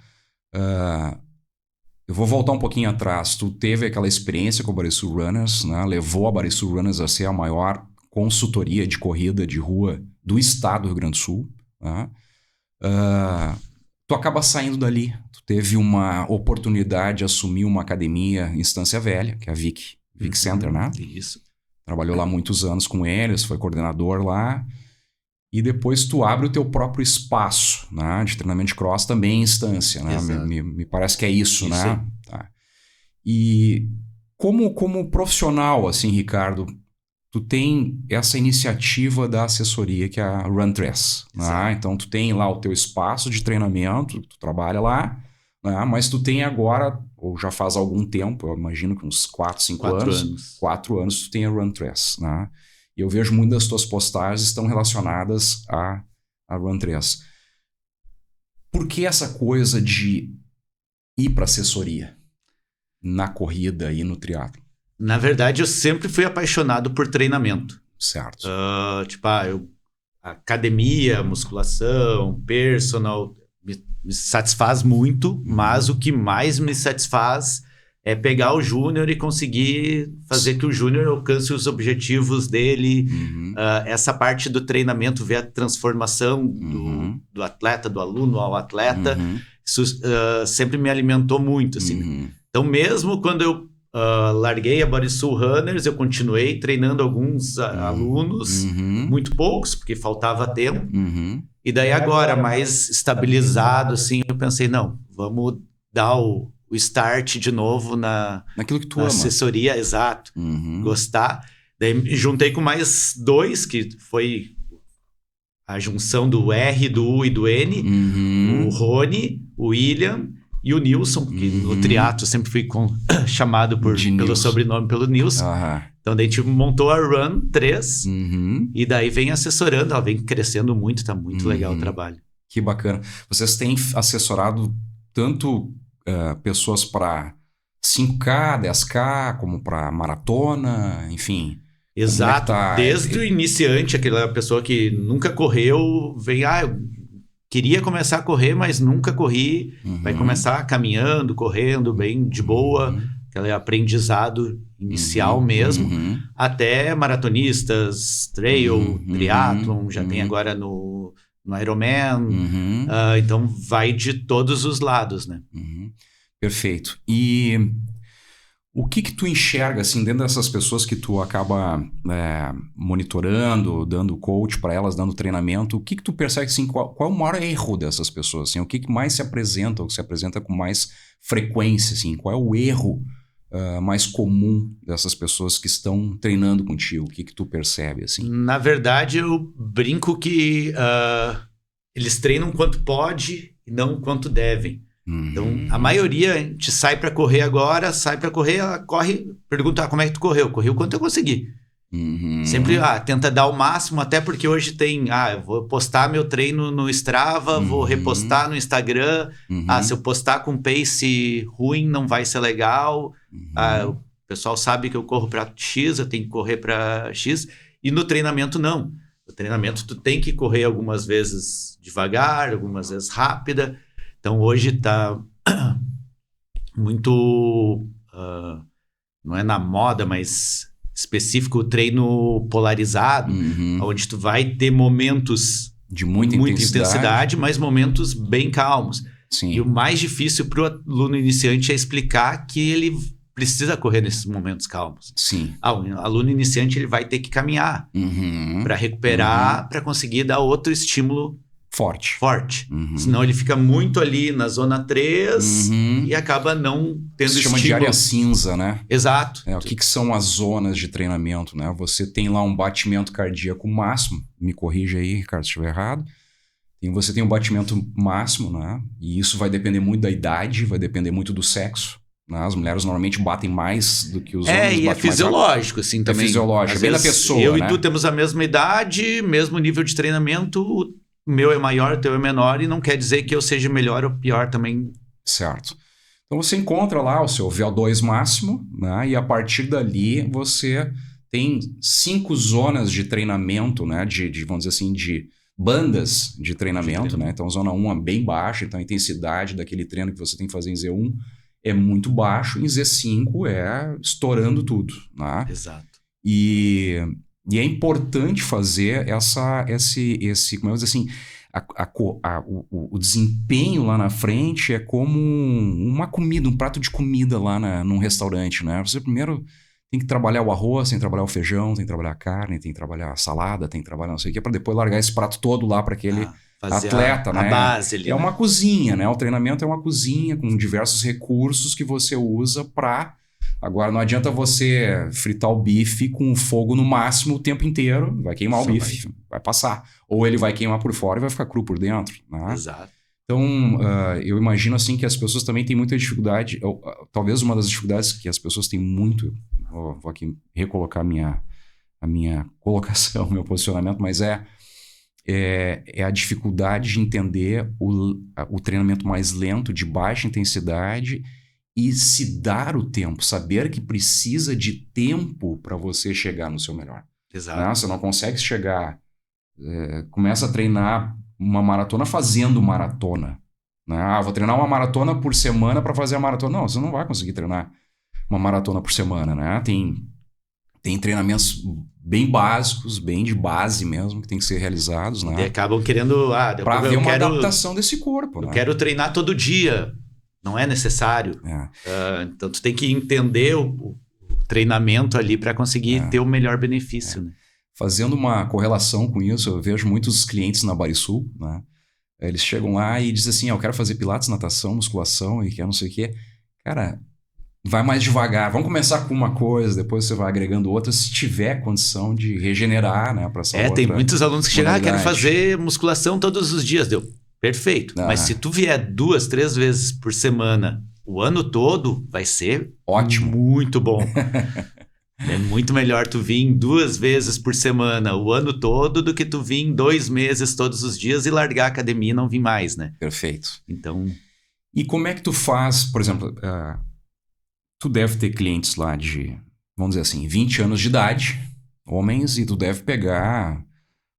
Eu vou voltar um pouquinho atrás. Tu teve aquela experiência com o Barisul Runners, né? Levou a Barisul Runners a ser a maior consultoria de corrida de rua do estado do Rio Grande do Sul. Tá? Tu acaba saindo dali. Tu teve uma oportunidade de assumir uma academia em Estância Velha, que é a Vic Center, né? Isso. Trabalhou lá muitos anos com eles, foi coordenador lá. E depois tu abre o teu próprio espaço, né? De treinamento de cross também em Estância, né? Me parece que é isso, né? Tá. E como profissional, assim, Ricardo, tu tem essa iniciativa da assessoria, que é a Runtress. Né? Então, tu tem lá o teu espaço de treinamento, tu trabalha lá, né? Mas tu tem agora, ou já faz algum tempo, eu imagino que uns 4, 5 anos. 4 anos tu tem a Runtress. Né? E eu vejo muitas das tuas postagens estão relacionadas a Runtress. Por que essa coisa de ir para assessoria na corrida e no triatlo? Na verdade, eu sempre fui apaixonado por treinamento. Certo. Academia, musculação, personal, me satisfaz muito, mas o que mais me satisfaz é pegar o júnior e conseguir fazer que o júnior alcance os objetivos dele. Essa parte do treinamento, ver a transformação do atleta, do aluno ao atleta, isso sempre me alimentou muito. Assim. Então, mesmo quando eu larguei a Barisul Runners, eu continuei treinando alguns alunos, muito poucos, porque faltava tempo. E daí agora, mais estabilizado, assim, eu pensei, não, vamos dar o start de novo naquilo que tu ama. Assessoria, exato, gostar. Daí me juntei com mais 2, que foi a junção do R, do U e do N, o Rony, o William e o Nilson, que no triatlo sempre fui chamado pelo sobrenome pelo Nilson. Então daí a gente montou a Run 3 e daí vem assessorando, ela vem crescendo muito, tá muito legal o trabalho. Que bacana. Vocês têm assessorado tanto pessoas para 5K, 10K, como para maratona, enfim. Exato, desde o iniciante, aquela pessoa que nunca correu, vem, eu queria começar a correr, mas nunca corri, vai começar caminhando, correndo, bem de boa, aquele aprendizado inicial mesmo, até maratonistas, trail, triathlon, já tem agora no Ironman, então vai de todos os lados, né? Perfeito. E o que tu enxerga, assim, dentro dessas pessoas que tu acaba monitorando, dando coach para elas, dando treinamento, o que tu percebe, assim, qual é o maior erro dessas pessoas? Assim, o que mais se apresenta, ou se apresenta com mais frequência? Assim, qual é o erro mais comum dessas pessoas que estão treinando contigo? O que tu percebe, assim? Na verdade, eu brinco que eles treinam quanto pode e não quanto devem. Então, a maioria, a gente sai para correr agora, ela corre, pergunta como é que tu correu? Corri o quanto eu consegui. Sempre tenta dar o máximo, até porque hoje tem, eu vou postar meu treino no Strava, vou repostar no Instagram, se eu postar com pace ruim não vai ser legal, o pessoal sabe que eu corro para X, eu tenho que correr para X, e no treinamento não. No treinamento tu tem que correr algumas vezes devagar, algumas vezes rápida, então hoje tá muito, não é na moda, mas específico, o treino polarizado, onde tu vai ter momentos de muita intensidade, mas momentos bem calmos. Sim. E o mais difícil para o aluno iniciante é explicar que ele precisa correr nesses momentos calmos. Sim. O aluno iniciante ele vai ter que caminhar para recuperar, para conseguir dar outro estímulo forte. Senão ele fica muito ali na zona 3 e acaba não tendo Se estímulo. chama de área cinza, né? Exato. O que são as zonas de treinamento, né? Você tem lá um batimento cardíaco máximo, me corrija aí, Ricardo, se estiver errado. E você tem um batimento máximo, né? E isso vai depender muito da idade, vai depender muito do sexo. Né? As mulheres normalmente batem mais do que os homens. E é fisiológico, assim, também. É fisiológico, é bem da pessoa, eu né? e tu temos a mesma idade, mesmo nível de treinamento, o meu é maior, o teu é menor, e não quer dizer que eu seja melhor ou pior também. Certo. Então você encontra lá o seu VO2 máximo, né? E a partir dali você tem 5 zonas de treinamento, né? Vamos dizer assim, de bandas de treinamento, né? Então zona 1 é bem baixa, então a intensidade daquele treino que você tem que fazer em Z1 é muito baixo, em Z5 é estourando tudo, né? Exato. E é importante fazer esse como eu vou dizer assim, o desempenho lá na frente é como uma comida, um prato de comida lá num restaurante, né? Você primeiro tem que trabalhar o arroz, tem que trabalhar o feijão, tem que trabalhar a carne, tem que trabalhar a salada, tem que trabalhar não sei o que, para depois largar esse prato todo lá para aquele atleta, né? A base ali, uma cozinha, né? O treinamento é uma cozinha com diversos recursos que você usa para... Agora, não adianta você fritar o bife com o fogo no máximo o tempo inteiro, vai queimar o bife, vai passar. Ou ele vai queimar por fora e vai ficar cru por dentro. Né? Exato. Então, eu imagino assim que as pessoas também têm muita dificuldade, talvez uma das dificuldades que as pessoas têm muito, vou aqui recolocar a minha colocação, meu posicionamento, mas é a dificuldade de entender o treinamento mais lento, de baixa intensidade, e se dar o tempo, saber que precisa de tempo para você chegar no seu melhor. Exato. Né? Você não consegue chegar, começa a treinar uma maratona fazendo maratona. Né? Vou treinar uma maratona por semana para fazer a maratona. Não, você não vai conseguir treinar uma maratona por semana. Né? Tem treinamentos bem básicos, bem de base mesmo, que tem que ser realizados. Né? E acabam querendo... para ver uma adaptação desse corpo. Eu quero treinar todo dia. Não é necessário. Então, tu tem que entender o treinamento ali para conseguir ter o melhor benefício. Né? Fazendo uma correlação com isso, eu vejo muitos clientes na Barisul, né? Eles chegam lá e dizem assim, eu quero fazer pilates, natação, musculação e quer não sei o quê. Cara, vai mais devagar. Vamos começar com uma coisa, depois você vai agregando outra, se tiver condição de regenerar, né? Pra essa outra tem muitos alunos que chegam, querem fazer musculação todos os dias. Perfeito. Mas se tu vier 2, 3 vezes por semana o ano todo, vai ser ótimo. Muito bom. É muito melhor tu vir 2 vezes por semana o ano todo do que tu vir 2 meses todos os dias e largar a academia e não vir mais, né? Perfeito. Então... E como é que tu faz, por exemplo, tu deve ter clientes lá de, vamos dizer assim, 20 anos de idade, homens, e tu deve pegar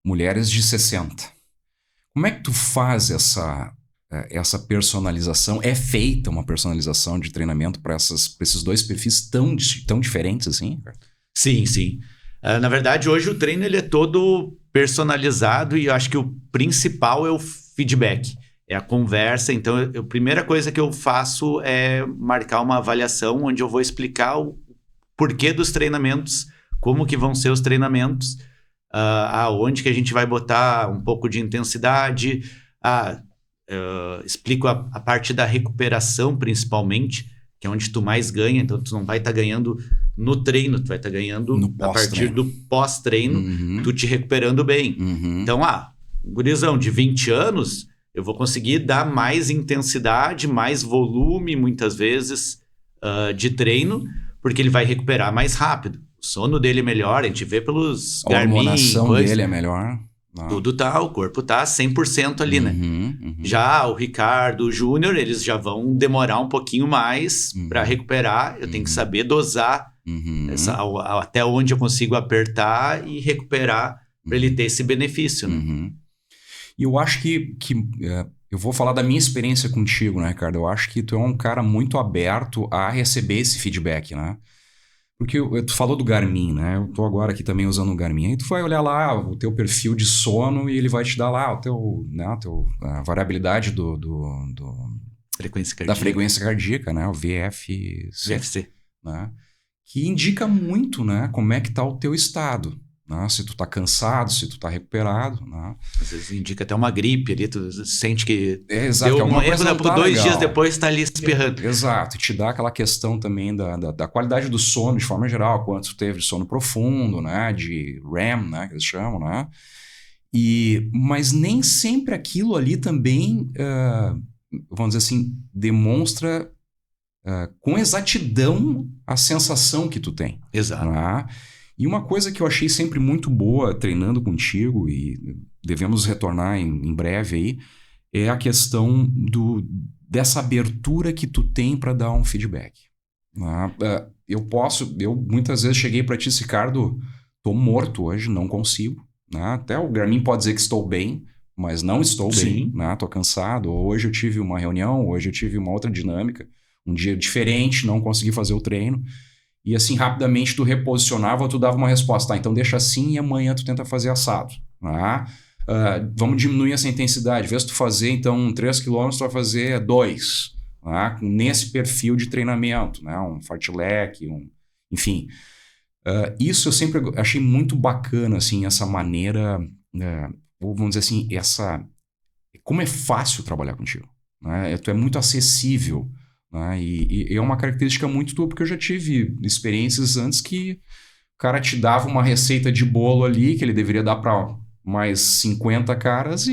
mulheres de 60. Como é que tu faz essa personalização? É feita uma personalização de treinamento para esses dois perfis tão diferentes assim? Sim, sim. Na verdade, hoje o treino ele é todo personalizado e eu acho que o principal é o feedback, é a conversa. Então, a primeira coisa que eu faço é marcar uma avaliação onde eu vou explicar o porquê dos treinamentos, como que vão ser os treinamentos, aonde que a gente vai botar um pouco de intensidade, explico a parte da recuperação principalmente, que é onde tu mais ganha, então tu não vai estar ganhando no treino, tu vai estar ganhando a partir do pós-treino, tu te recuperando bem. Então, gurizão de 20 anos, eu vou conseguir dar mais intensidade, mais volume, muitas vezes, de treino, porque ele vai recuperar mais rápido. O sono dele é melhor, a gente vê pelos A Garmin, hormonação dele é melhor. Tudo tá, o corpo tá 100% ali, né? Já o Ricardo, o Júnior, eles já vão demorar um pouquinho mais para recuperar. Eu tenho que saber dosar até onde eu consigo apertar e recuperar para ele ter esse benefício, né? E eu acho que eu vou falar da minha experiência contigo, né, Ricardo? Eu acho que tu é um cara muito aberto a receber esse feedback, né? Porque tu falou do Garmin, né? Eu tô agora aqui também usando o Garmin. Aí tu vai olhar lá o teu perfil de sono e ele vai te dar lá a variabilidade Frequência cardíaca. da frequência cardíaca, né? O VFC. Né? Que indica muito, né? Como é que tá o teu estado. Né? Se tu tá cansado, se tu tá recuperado. Né? Às vezes indica até uma gripe ali, tu sente que exato, deu que um erro, tá 2 dias depois tá ali espirrando. Exato, e te dá aquela questão também da qualidade do sono de forma geral, quanto tu teve de sono profundo, né, de REM, né, que eles chamam, né, mas nem sempre aquilo ali também, vamos dizer assim, demonstra com exatidão a sensação que tu tem. Exato. Né? E uma coisa que eu achei sempre muito boa treinando contigo, e devemos retornar em breve aí, é a questão dessa abertura que tu tem para dar um feedback. Eu muitas vezes cheguei para ti, Ricardo, tô morto hoje, não consigo. Né? Até o Garmin pode dizer que estou bem, mas não estou bem, né? Tô cansado. Hoje eu tive uma reunião, hoje eu tive uma outra dinâmica, um dia diferente, não consegui fazer o treino. E assim, rapidamente tu reposicionava, tu dava uma resposta. Tá, então deixa assim e amanhã tu tenta fazer assado. Né? Vamos diminuir essa intensidade. Em vez de tu fazer, então, 3 km, tu vai fazer 2. Né? Nesse perfil de treinamento. Né? Um fartlek, enfim. Isso eu sempre achei muito bacana, assim, essa maneira... vamos dizer assim, como é fácil trabalhar contigo. Né? Tu é muito acessível. Né? E é uma característica muito tua, porque eu já tive experiências antes que o cara te dava uma receita de bolo ali, que ele deveria dar para mais 50 caras,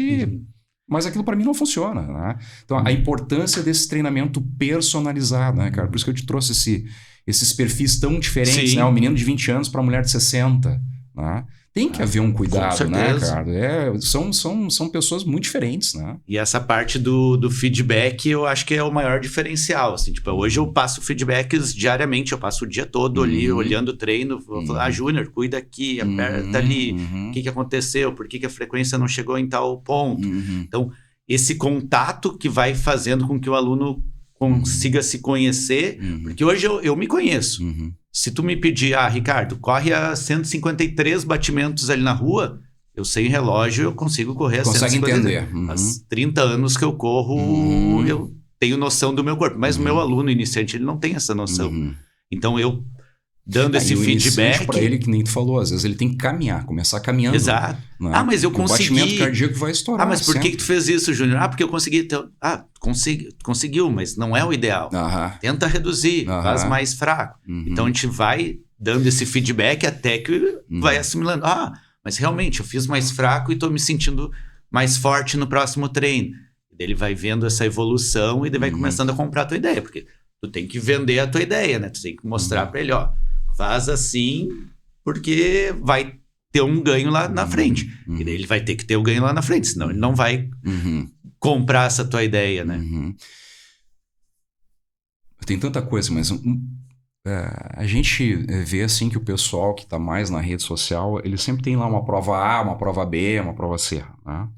mas aquilo para mim não funciona. Né? Então, a importância desse treinamento personalizado, né, cara? Por isso que eu te trouxe esses perfis tão diferentes, né? Um menino de 20 anos para uma mulher de 60. Né? Tem que haver um cuidado, né, cara? São pessoas muito diferentes, né? E essa parte do feedback, eu acho que é o maior diferencial. Assim, tipo, hoje eu passo feedbacks diariamente, eu passo o dia todo ali, olhando o treino. Vou falar, Júnior, cuida aqui, aperta ali. O que aconteceu? Por que a frequência não chegou em tal ponto? Então, esse contato que vai fazendo com que o aluno consiga se conhecer, porque hoje eu me conheço. Se tu me pedir, Ricardo, corre a 153 batimentos ali na rua, eu sei relógio, eu consigo correr a 153. Entender. Há 30 anos que eu corro, eu tenho noção do meu corpo. Mas o meu aluno iniciante, ele não tem essa noção. Então, eu dando esse feedback... para ele, que nem tu falou, às vezes ele tem que caminhar, caminhando. Exato. Né? Mas eu consegui... O batimento cardíaco vai estourar. Mas por que tu fez isso, Júnior? Porque eu consegui... Conseguiu, mas não é o ideal. Tenta reduzir, faz mais fraco. Então, a gente vai dando esse feedback até que vai assimilando. Mas realmente, eu fiz mais fraco e tô me sentindo mais forte no próximo treino. Ele vai vendo essa evolução e ele vai começando a comprar a tua ideia. Porque tu tem que vender a tua ideia, né? Tu tem que mostrar para ele, faz assim, porque vai ter um ganho lá na frente. E daí ele vai ter que ter o ganho lá na frente, senão ele não vai comprar essa tua ideia, né? Tem tanta coisa, mas a gente vê assim que o pessoal que está mais na rede social, ele sempre tem lá uma prova A, uma prova B, uma prova C, né?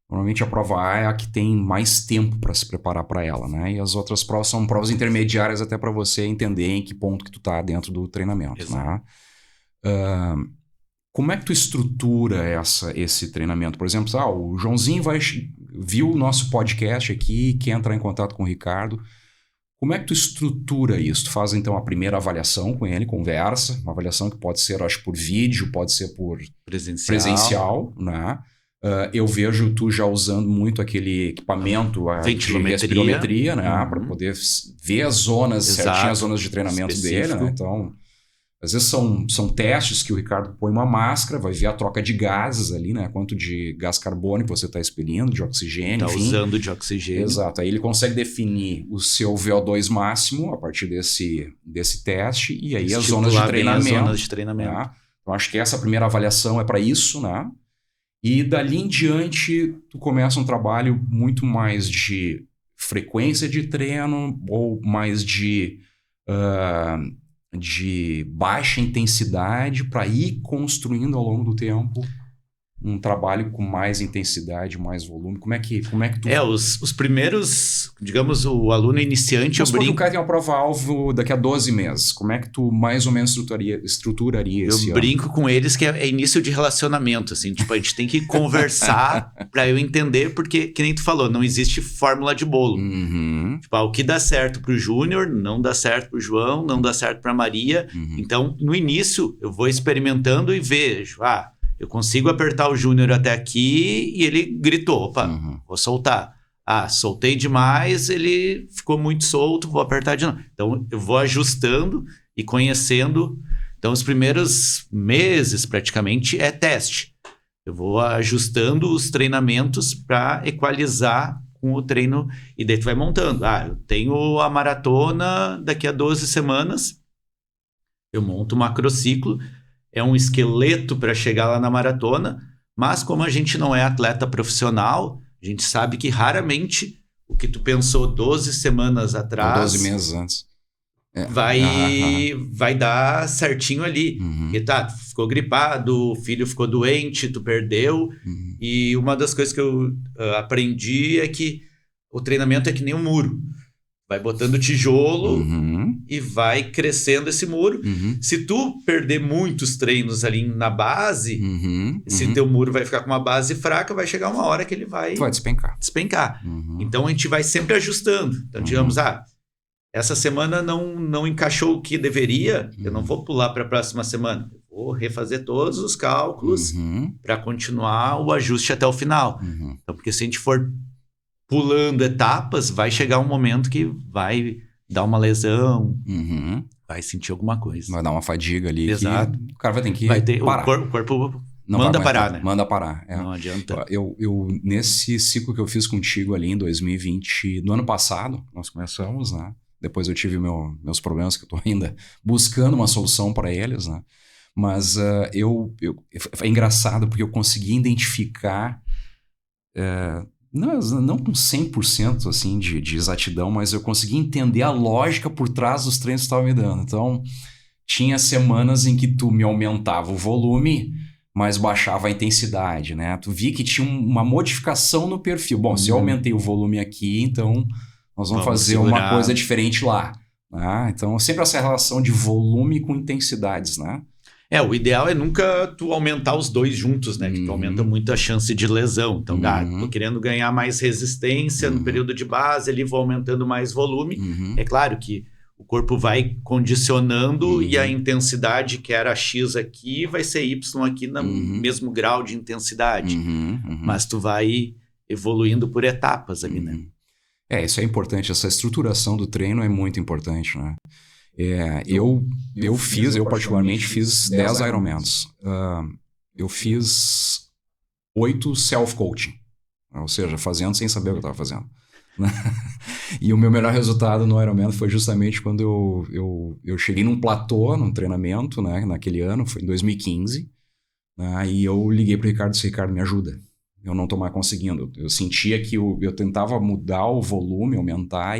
Normalmente a prova A é a que tem mais tempo para se preparar para ela, né? E as outras provas são provas intermediárias até para você entender em que ponto que tu tá dentro do treinamento, né? Como é que tu estrutura esse treinamento? Por exemplo, o Joãozinho viu o nosso podcast aqui, quer entrar em contato com o Ricardo. Como é que tu estrutura isso? Tu faz, então, a primeira avaliação com ele, conversa, uma avaliação que pode ser, acho, por vídeo, pode ser por presencial, né? Eu vejo tu já usando muito aquele equipamento de respirometria, né? Para poder ver as zonas, certinho as zonas de treinamento dele, né? Então, Às vezes são testes que o Ricardo põe uma máscara, vai ver a troca de gases ali, né? Quanto de gás carbônico você está expelindo, de oxigênio, enfim. Usando de oxigênio. Exato. Aí ele consegue definir o seu VO2 máximo a partir desse teste e aí as zonas de treinamento. As zonas de treinamento. Tá? Então, acho que essa primeira avaliação é para isso, né? E dali em diante, tu começa um trabalho muito mais de frequência de treino ou mais de baixa intensidade para ir construindo ao longo do tempo um trabalho com mais intensidade, mais volume. Como é que tu... Os primeiros, digamos, o aluno iniciante... Mas quando o cara tem uma prova-alvo daqui a 12 meses, como é que tu mais ou menos estruturaria esse ano? Eu brinco com eles que é início de relacionamento, assim, tipo, a gente tem que conversar para eu entender, porque, que nem tu falou, não existe fórmula de bolo. Uhum. Tipo, o que dá certo pro Júnior, não dá certo pro João, não dá certo pra Maria. Uhum. Então, no início, eu vou experimentando e vejo, eu consigo apertar o Júnior até aqui e ele gritou, opa, vou soltar. Soltei demais, ele ficou muito solto, vou apertar de novo. Então, eu vou ajustando e conhecendo. Então, os primeiros meses, praticamente, é teste. Eu vou ajustando os treinamentos para equalizar com o treino. E daí tu vai montando. Eu tenho a maratona daqui a 12 semanas. Eu monto o macrociclo. É um esqueleto para chegar lá na maratona, mas como a gente não é atleta profissional, a gente sabe que raramente o que tu pensou 12 semanas atrás... Ou 12 meses antes. Vai dar certinho ali. Porque tu ficou gripado, o filho ficou doente, tu perdeu. E uma das coisas que eu aprendi é que o treinamento é que nem um muro. Vai botando tijolo e vai crescendo esse muro. Se tu perder muitos treinos ali na base, se teu muro vai ficar com uma base fraca, vai chegar uma hora que ele vai despencar. Então, a gente vai sempre ajustando. Então, digamos, essa semana não encaixou o que deveria, eu não vou pular para a próxima semana. Eu vou refazer todos os cálculos para continuar o ajuste até o final. Então, porque se a gente for pulando etapas, vai chegar um momento que vai dar uma lesão, vai sentir alguma coisa. Vai dar uma fadiga ali. Exato. O cara vai ter que parar. O corpo não manda parar, né? Manda parar. Não adianta. Eu, nesse ciclo que eu fiz contigo ali em 2020, no ano passado, nós começamos, né? Depois eu tive meus problemas que eu tô ainda buscando uma solução para eles, né? Mas é engraçado porque eu consegui identificar... Não com 100% assim, de exatidão, mas eu consegui entender a lógica por trás dos treinos que tu estava me dando. Então, tinha semanas em que tu me aumentava o volume, mas baixava a intensidade, né? Tu via que tinha uma modificação no perfil. Bom, se eu aumentei o volume aqui, então nós vamos fazer uma coisa diferente lá. Né? Então, sempre essa relação de volume com intensidades, né? O ideal é nunca tu aumentar os dois juntos, né? Que tu aumenta muito a chance de lesão. Então, tô querendo ganhar mais resistência no período de base, ali vou aumentando mais volume. É claro que o corpo vai condicionando e a intensidade que era X aqui vai ser Y aqui no mesmo grau de intensidade. Mas tu vai evoluindo por etapas ali, né? Isso é importante. Essa estruturação do treino é muito importante, né? Eu particularmente fiz 10 Ironmans. Eu fiz 8 self-coaching, ou seja, fazendo sem saber o que eu estava fazendo. E o meu melhor resultado no Ironman foi justamente quando eu cheguei num platô, num treinamento, né, naquele ano, foi em 2015, né, e eu liguei para o Ricardo e disse: Ricardo, me ajuda. Eu não estou mais conseguindo. Eu sentia que eu tentava mudar o volume, aumentar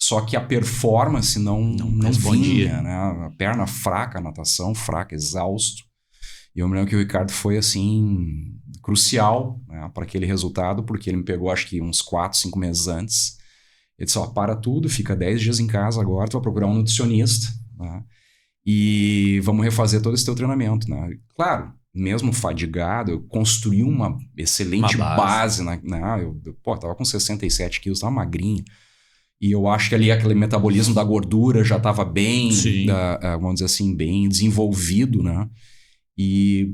só que a performance não vinha, né? A perna fraca, a natação fraca, exausto. E eu me lembro que o Ricardo foi, assim, crucial, né, para aquele resultado, porque ele me pegou, acho que uns 4, 5 meses antes. Ele disse: para tudo, fica 10 dias em casa agora, tu vai procurar um nutricionista, né, e vamos refazer todo esse teu treinamento, né? Claro, mesmo fadigado, eu construí uma excelente base, né? Eu tava com 67 quilos, tava magrinho. E eu acho que ali aquele metabolismo da gordura já estava bem, vamos dizer assim, bem desenvolvido, né?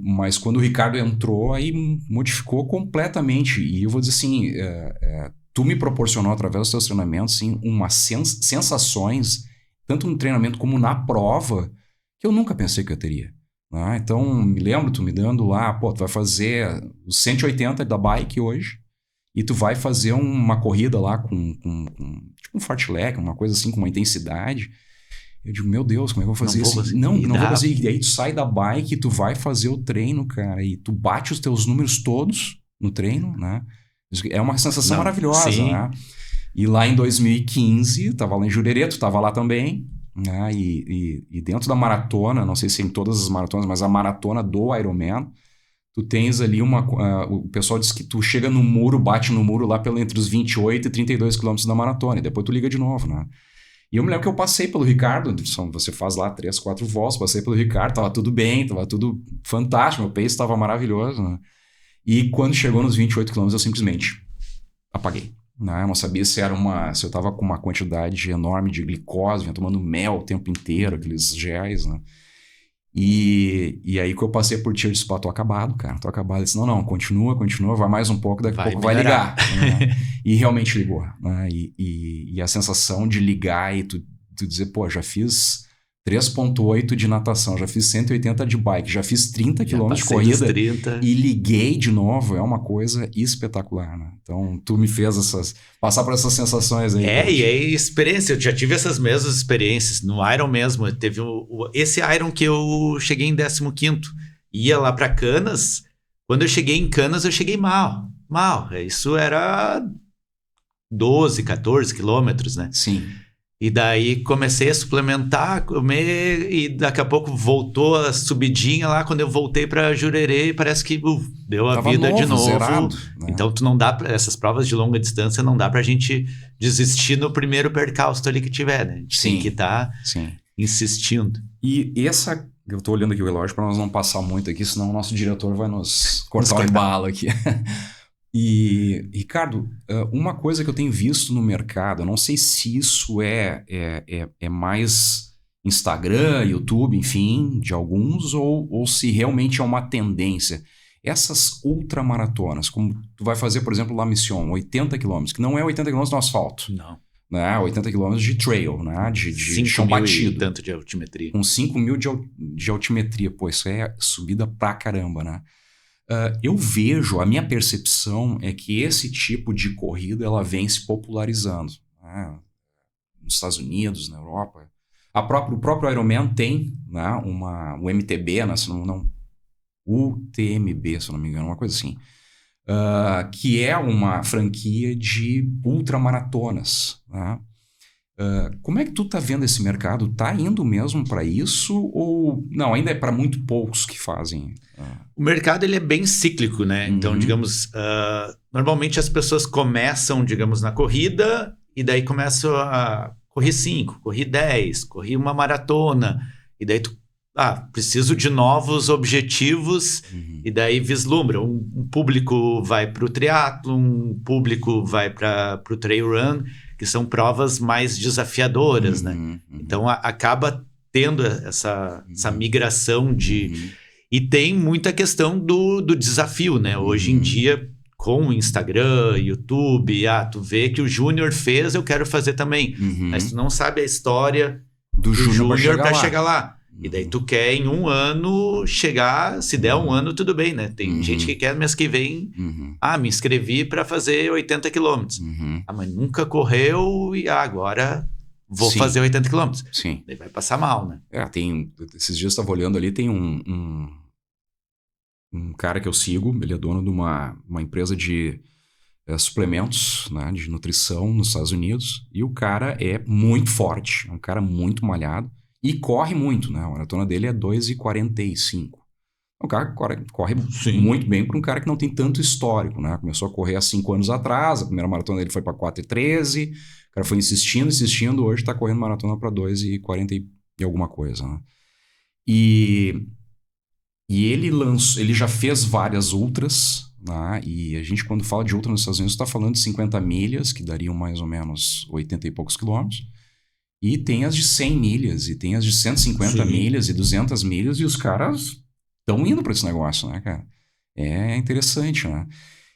Mas quando o Ricardo entrou, aí modificou completamente. E eu vou dizer assim, tu me proporcionou através dos teus treinamentos, assim, umas sensações, tanto no treinamento como na prova, que eu nunca pensei que eu teria. Né? Então, me lembro tu me dando lá, pô, tu vai fazer os 180 da bike hoje e tu vai fazer uma corrida lá com tipo um fartlek, uma coisa assim, com uma intensidade. Eu digo, meu Deus, como é que eu vou fazer isso? Não vou fazer. E aí tu sai da bike e tu vai fazer o treino, cara, e tu bate os teus números todos no treino, né? É uma sensação maravilhosa, sim, né? E lá em 2015, tava lá em Jurerê, tu tava lá também, né? E dentro da maratona, não sei se em todas as maratonas, mas a maratona do Ironman, tu tens ali o pessoal diz que tu chega no muro, bate no muro lá entre os 28 e 32 quilômetros da maratona, e depois tu liga de novo, né? E eu me lembro que eu passei pelo Ricardo, você faz lá 3, 4 voltas, passei pelo Ricardo, tava tudo bem, tava tudo fantástico, meu pace estava maravilhoso, né? E quando chegou nos 28 quilômetros, eu simplesmente apaguei. Né? Eu não sabia se eu tava com uma quantidade enorme de glicose, vinha tomando mel o tempo inteiro, aqueles géis, né? E aí que eu passei por ti, eu disse, pô, tô acabado, cara, tô acabado. Ele disse, não, continua, vai mais um pouco, daqui a pouco vai ligar. Né? E realmente ligou. Né? E a sensação de ligar e tu dizer, pô, já fiz 3,8 de natação, já fiz 180 de bike, já fiz 30 quilômetros de corrida e liguei de novo, é uma coisa espetacular, né? Então, tu me fez passar por essas sensações aí. E é experiência, eu já tive essas mesmas experiências, no Iron mesmo, teve esse Iron que eu cheguei em 15º, ia lá para Canas, quando eu cheguei em Canas eu cheguei mal, isso era 12, 14 quilômetros, né? Sim. E daí comecei a suplementar, comer, e daqui a pouco voltou a subidinha lá, quando eu voltei para Jurerê, parece que deu a vida novo, de novo. Zerado, né? Então tu não dá essas provas de longa distância, não dá pra gente desistir no primeiro percalço ali que tiver, né? A gente tem que estar insistindo. E eu tô olhando aqui o relógio para nós não passar muito aqui, senão o nosso diretor vai nos cortar o embalo aqui. E, Ricardo, uma coisa que eu tenho visto no mercado, eu não sei se isso é mais Instagram, YouTube, enfim, de alguns, ou se realmente é uma tendência. Essas ultramaratonas, como tu vai fazer, por exemplo, La Mission, 80 quilômetros, que não é 80 quilômetros no asfalto. Não. Né? 80 quilômetros de trail, né? De chão batido. Tanto de altimetria. Com 5.000 de altimetria. Pô, isso é subida pra caramba, né? Eu vejo, a minha percepção é que esse tipo de corrida ela vem se popularizando, né? Nos Estados Unidos, na Europa. O próprio Ironman tem, né, o MTB, né, UTMB, se não me engano, uma coisa assim, que é uma franquia de ultramaratonas. Né? Como é que tu tá vendo esse mercado? Tá indo mesmo para isso ou não? Ainda é para muito poucos que fazem? O mercado ele é bem cíclico, né? Então, digamos, normalmente as pessoas começam, digamos, na corrida e daí começam a correr 5, correr 10, correr uma maratona e daí preciso de novos objetivos e daí vislumbra. Um público vai para o triatlo, um público vai para o trail run, que são provas mais desafiadoras, né? Então, acaba tendo essa migração de... E tem muita questão do desafio, né? Hoje em dia, com o Instagram, YouTube, tu vê que o Júnior fez, eu quero fazer também. Mas tu não sabe a história do Júnior para chegar lá. E daí tu quer em um ano chegar, se der um ano, tudo bem, né? Tem gente que quer mês que vem, me inscrevi para fazer 80 quilômetros. Mas nunca correu e agora vou fazer 80 quilômetros. Sim. Daí vai passar mal, né? Esses dias eu estava olhando ali, tem um cara que eu sigo, ele é dono de uma empresa de suplementos, né, de nutrição nos Estados Unidos, e o cara é muito forte, é um cara muito malhado, e corre muito, né? A maratona dele é 2,45. O cara corre muito bem para um cara que não tem tanto histórico, né? Começou a correr há 5 anos atrás, a primeira maratona dele foi para 4,13, o cara foi insistindo, hoje está correndo maratona para 2,40 e alguma coisa, né? E ele já fez várias ultras, né? E a gente, quando fala de ultra nos Estados Unidos, está falando de 50 milhas, que dariam mais ou menos 80 e poucos quilômetros. E tem as de 100 milhas, e tem as de 150 milhas e 200 milhas, e os caras estão indo para esse negócio, né, cara? É interessante, né?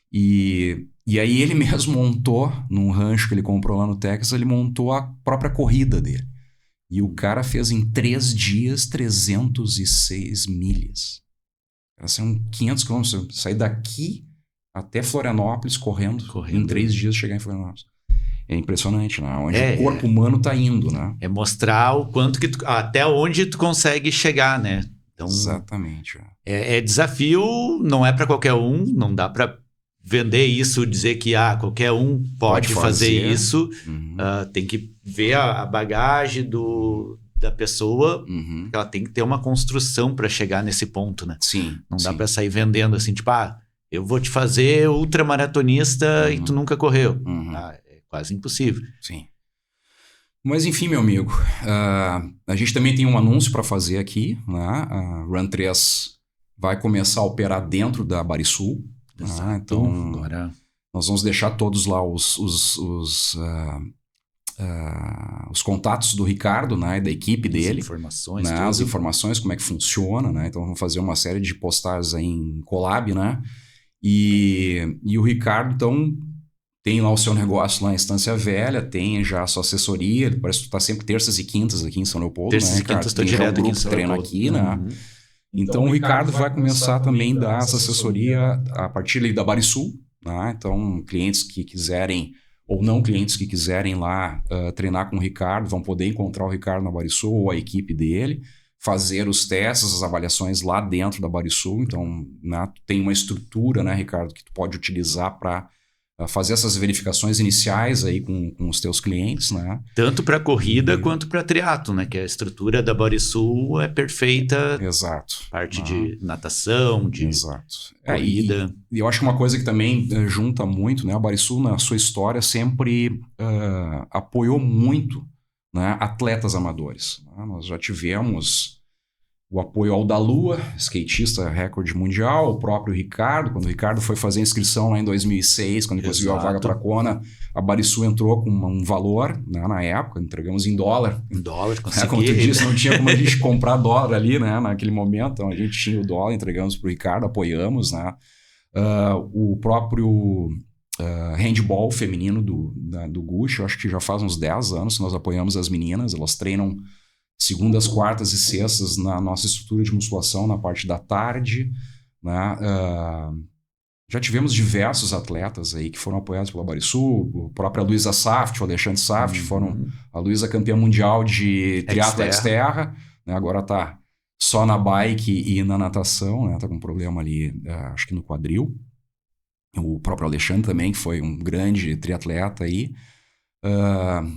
E aí ele mesmo montou, num rancho que ele comprou lá no Texas, ele montou a própria corrida dele. E o cara fez em 3 dias 306 milhas. São 500 quilômetros. Sair daqui até Florianópolis correndo. Em 3 dias chegar em Florianópolis. É impressionante, né? Onde o corpo humano tá indo, né? É mostrar o quanto que até onde tu consegue chegar, né? Então, exatamente. É desafio, não é para qualquer um, não dá para vender isso, dizer que qualquer um pode fazer isso. Tem que ver a bagagem da pessoa, ela tem que ter uma construção para chegar nesse ponto, né? Sim. Não dá para sair vendendo assim, tipo, eu vou te fazer ultramaratonista e tu nunca correu. É quase impossível. Sim. Mas enfim, meu amigo, a gente também tem um anúncio para fazer aqui, né? A Run 3 vai começar a operar dentro da Barisul. Então, agora nós vamos deixar todos lá os contatos do Ricardo, né? Da equipe dele. Informações, né? As informações, como é que funciona, né? Então, vamos fazer uma série de postagens aí em collab, né? E o Ricardo, então... Tem lá o seu negócio lá em Estância Velha, tem já a sua assessoria, parece que tu tá sempre terças e quintas aqui em São Leopoldo, terças né, e quintas tem direto já um aqui em grupo São treino Leopoldo. aqui, né? Então o Ricardo vai começar também a dar essa assessoria a partir ali da Barisul, né? Então clientes que quiserem, ou não clientes que quiserem lá treinar com o Ricardo, vão poder encontrar o Ricardo na Barisul ou a equipe dele, fazer os testes, as avaliações lá dentro da Barisul. Então, né, tem uma estrutura, né, Ricardo, que tu pode utilizar para fazer essas verificações iniciais aí com os teus clientes, né? Tanto para corrida quanto para triatlo, né? Que a estrutura da Barisul é perfeita. Exato. Parte de natação, de corrida. E eu acho que uma coisa que também junta muito, né? A Barisul, na sua história, sempre apoiou muito, né, atletas amadores. Né? Nós já tivemos o apoio ao da Lua, skatista recorde mundial, o próprio Ricardo, quando o Ricardo foi fazer a inscrição lá em 2006, quando ele conseguiu a vaga para a Kona, a Barisul entrou com um valor, né, na época, entregamos em dólar. Em dólar, consegui. Como tu disse, não tinha como a gente comprar dólar ali, né, naquele momento, então a gente tinha o dólar, entregamos para o Ricardo, apoiamos, né. O próprio handball feminino do Gush, eu acho que já faz uns 10 anos que nós apoiamos as meninas, elas treinam segundas, quartas e sextas na nossa estrutura de musculação na parte da tarde, né? Já tivemos diversos atletas aí que foram apoiados pela Barisul, a própria Luísa Saft, o Alexandre Saft, foram a Luísa campeã mundial de triatlo exterra, né? Agora tá só na bike e na natação, né? Tá com um problema ali, acho que no quadril. O próprio Alexandre também, que foi um grande triatleta aí.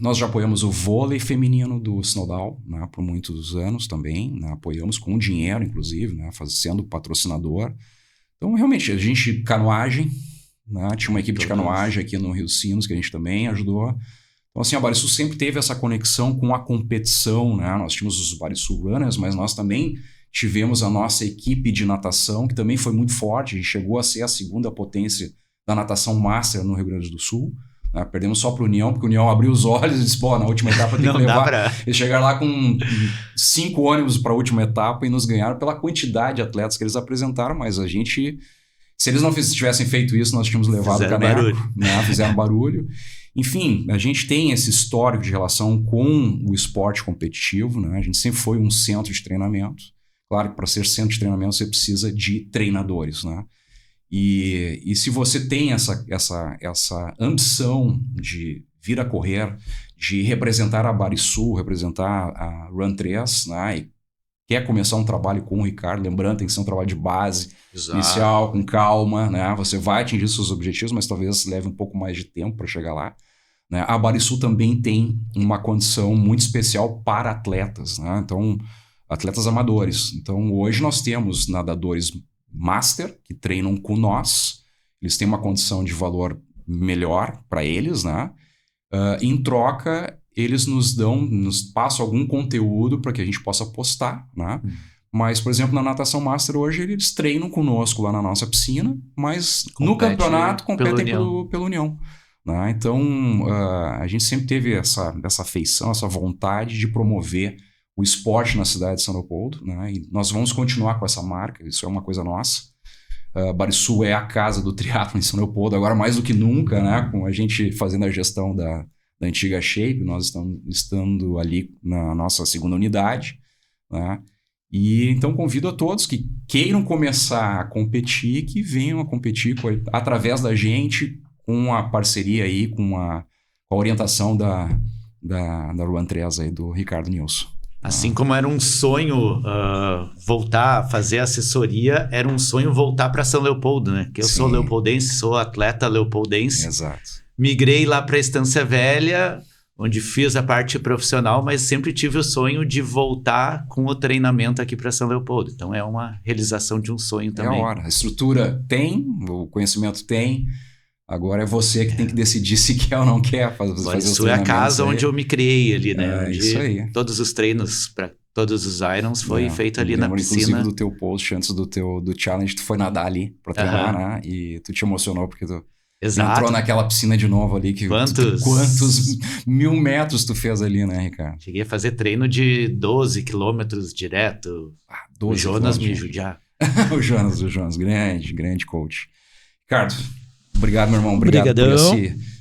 Nós já apoiamos o vôlei feminino do Snowdown, né, por muitos anos também, né, apoiamos com dinheiro, inclusive, né, sendo patrocinador. Então, realmente, a gente, canoagem, né, tinha uma equipe de canoagem aqui no Rio dos Sinos que a gente também ajudou. Então, assim, a Barisul sempre teve essa conexão com a competição, né, nós tínhamos os Barisul Runners, mas nós também tivemos a nossa equipe de natação, que também foi muito forte, a gente chegou a ser a segunda potência da natação master no Rio Grande do Sul. Perdemos só para o União, porque o União abriu os olhos e disse, na última etapa tem que levar. Eles chegaram lá com 5 ônibus para a última etapa e nos ganharam pela quantidade de atletas que eles apresentaram, mas a gente, se eles não tivessem feito isso, nós tínhamos levado o caneco, né? Fizeram barulho. Enfim, a gente tem esse histórico de relação com o esporte competitivo, né? A gente sempre foi um centro de treinamento. Claro que para ser centro de treinamento você precisa de treinadores, né? E se você tem essa ambição de vir a correr, de representar a Barisul, representar a Run 3, né, e quer começar um trabalho com o Ricardo, lembrando, tem que ser um trabalho de base, inicial, com calma, né, você vai atingir seus objetivos, mas talvez leve um pouco mais de tempo para chegar lá. Né. A Barisul também tem uma condição muito especial para atletas, né, então, atletas amadores. Então, hoje nós temos nadadores master, que treinam com nós, eles têm uma condição de valor melhor para eles, né? Em troca, eles nos passam algum conteúdo para que a gente possa postar, né? Mas, por exemplo, na natação master hoje, eles treinam conosco lá na nossa piscina, mas no campeonato competem pela União. Né? Então, a gente sempre teve essa afeição, essa vontade de promover o esporte na cidade de São Leopoldo, né? E nós vamos continuar com essa marca, isso é uma coisa nossa. Barisul é a casa do triatlo em São Leopoldo, agora mais do que nunca, né? Com a gente fazendo a gestão da antiga Shape, nós estamos estando ali na nossa segunda unidade, né? E então convido a todos que queiram começar a competir, que venham a competir através da gente, com a parceria aí, com a orientação da Run 3 aí, do Ricardo Nilson. Assim como era um sonho voltar a fazer assessoria, era um sonho voltar para São Leopoldo, né? Que eu sou leopoldense, sou atleta leopoldense. Exato. Migrei lá para a Estância Velha, onde fiz a parte profissional, mas sempre tive o sonho de voltar com o treinamento aqui para São Leopoldo. Então é uma realização de um sonho também. É a hora. A estrutura tem, o conhecimento tem. Agora é você que tem que decidir se quer ou não quer fazer os treinamentos. Isso é a casa onde eu me criei ali, né? É isso aí. Todos os treinos para todos os Irons foi feito ali na piscina. Inclusive do teu post antes do challenge, tu foi nadar ali para treinar, né? E tu te emocionou porque tu entrou naquela piscina de novo ali. Quantos 1000 metros tu fez ali, né, Ricardo? Cheguei a fazer treino de 12 quilômetros direto. 12 o Jonas me judiar. o Jonas, grande coach. Ricardo, obrigado, meu irmão. Obrigado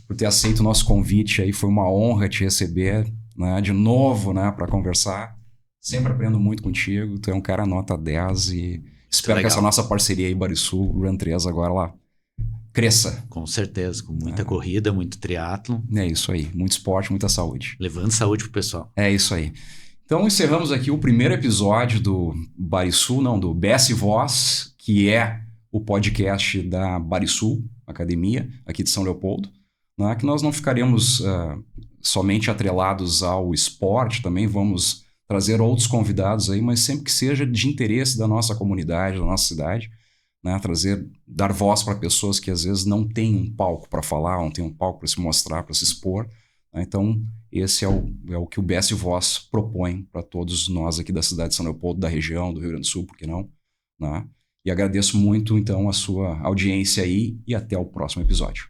por ter aceito o nosso convite aí. Foi uma honra te receber, né, de novo, né, para conversar. Sempre aprendo muito contigo. Tu é um cara nota 10 e espero que essa nossa parceria aí, Barisul, Run 3, agora lá cresça. Com certeza, com muita corrida, muito triatlon. É isso aí, muito esporte, muita saúde. Levando saúde pro pessoal. É isso aí. Então encerramos aqui o primeiro episódio do Barisul, do BS Voz, que é o podcast da Barisul Academia, aqui de São Leopoldo, né, que nós não ficaremos somente atrelados ao esporte, também vamos trazer outros convidados aí, mas sempre que seja de interesse da nossa comunidade, da nossa cidade, né, dar voz para pessoas que às vezes não têm um palco para falar, não têm um palco para se mostrar, para se expor, né? Então esse é o que o BS Voz propõe para todos nós aqui da cidade de São Leopoldo, da região, do Rio Grande do Sul, por que não? Né? E agradeço muito então a sua audiência aí e até o próximo episódio.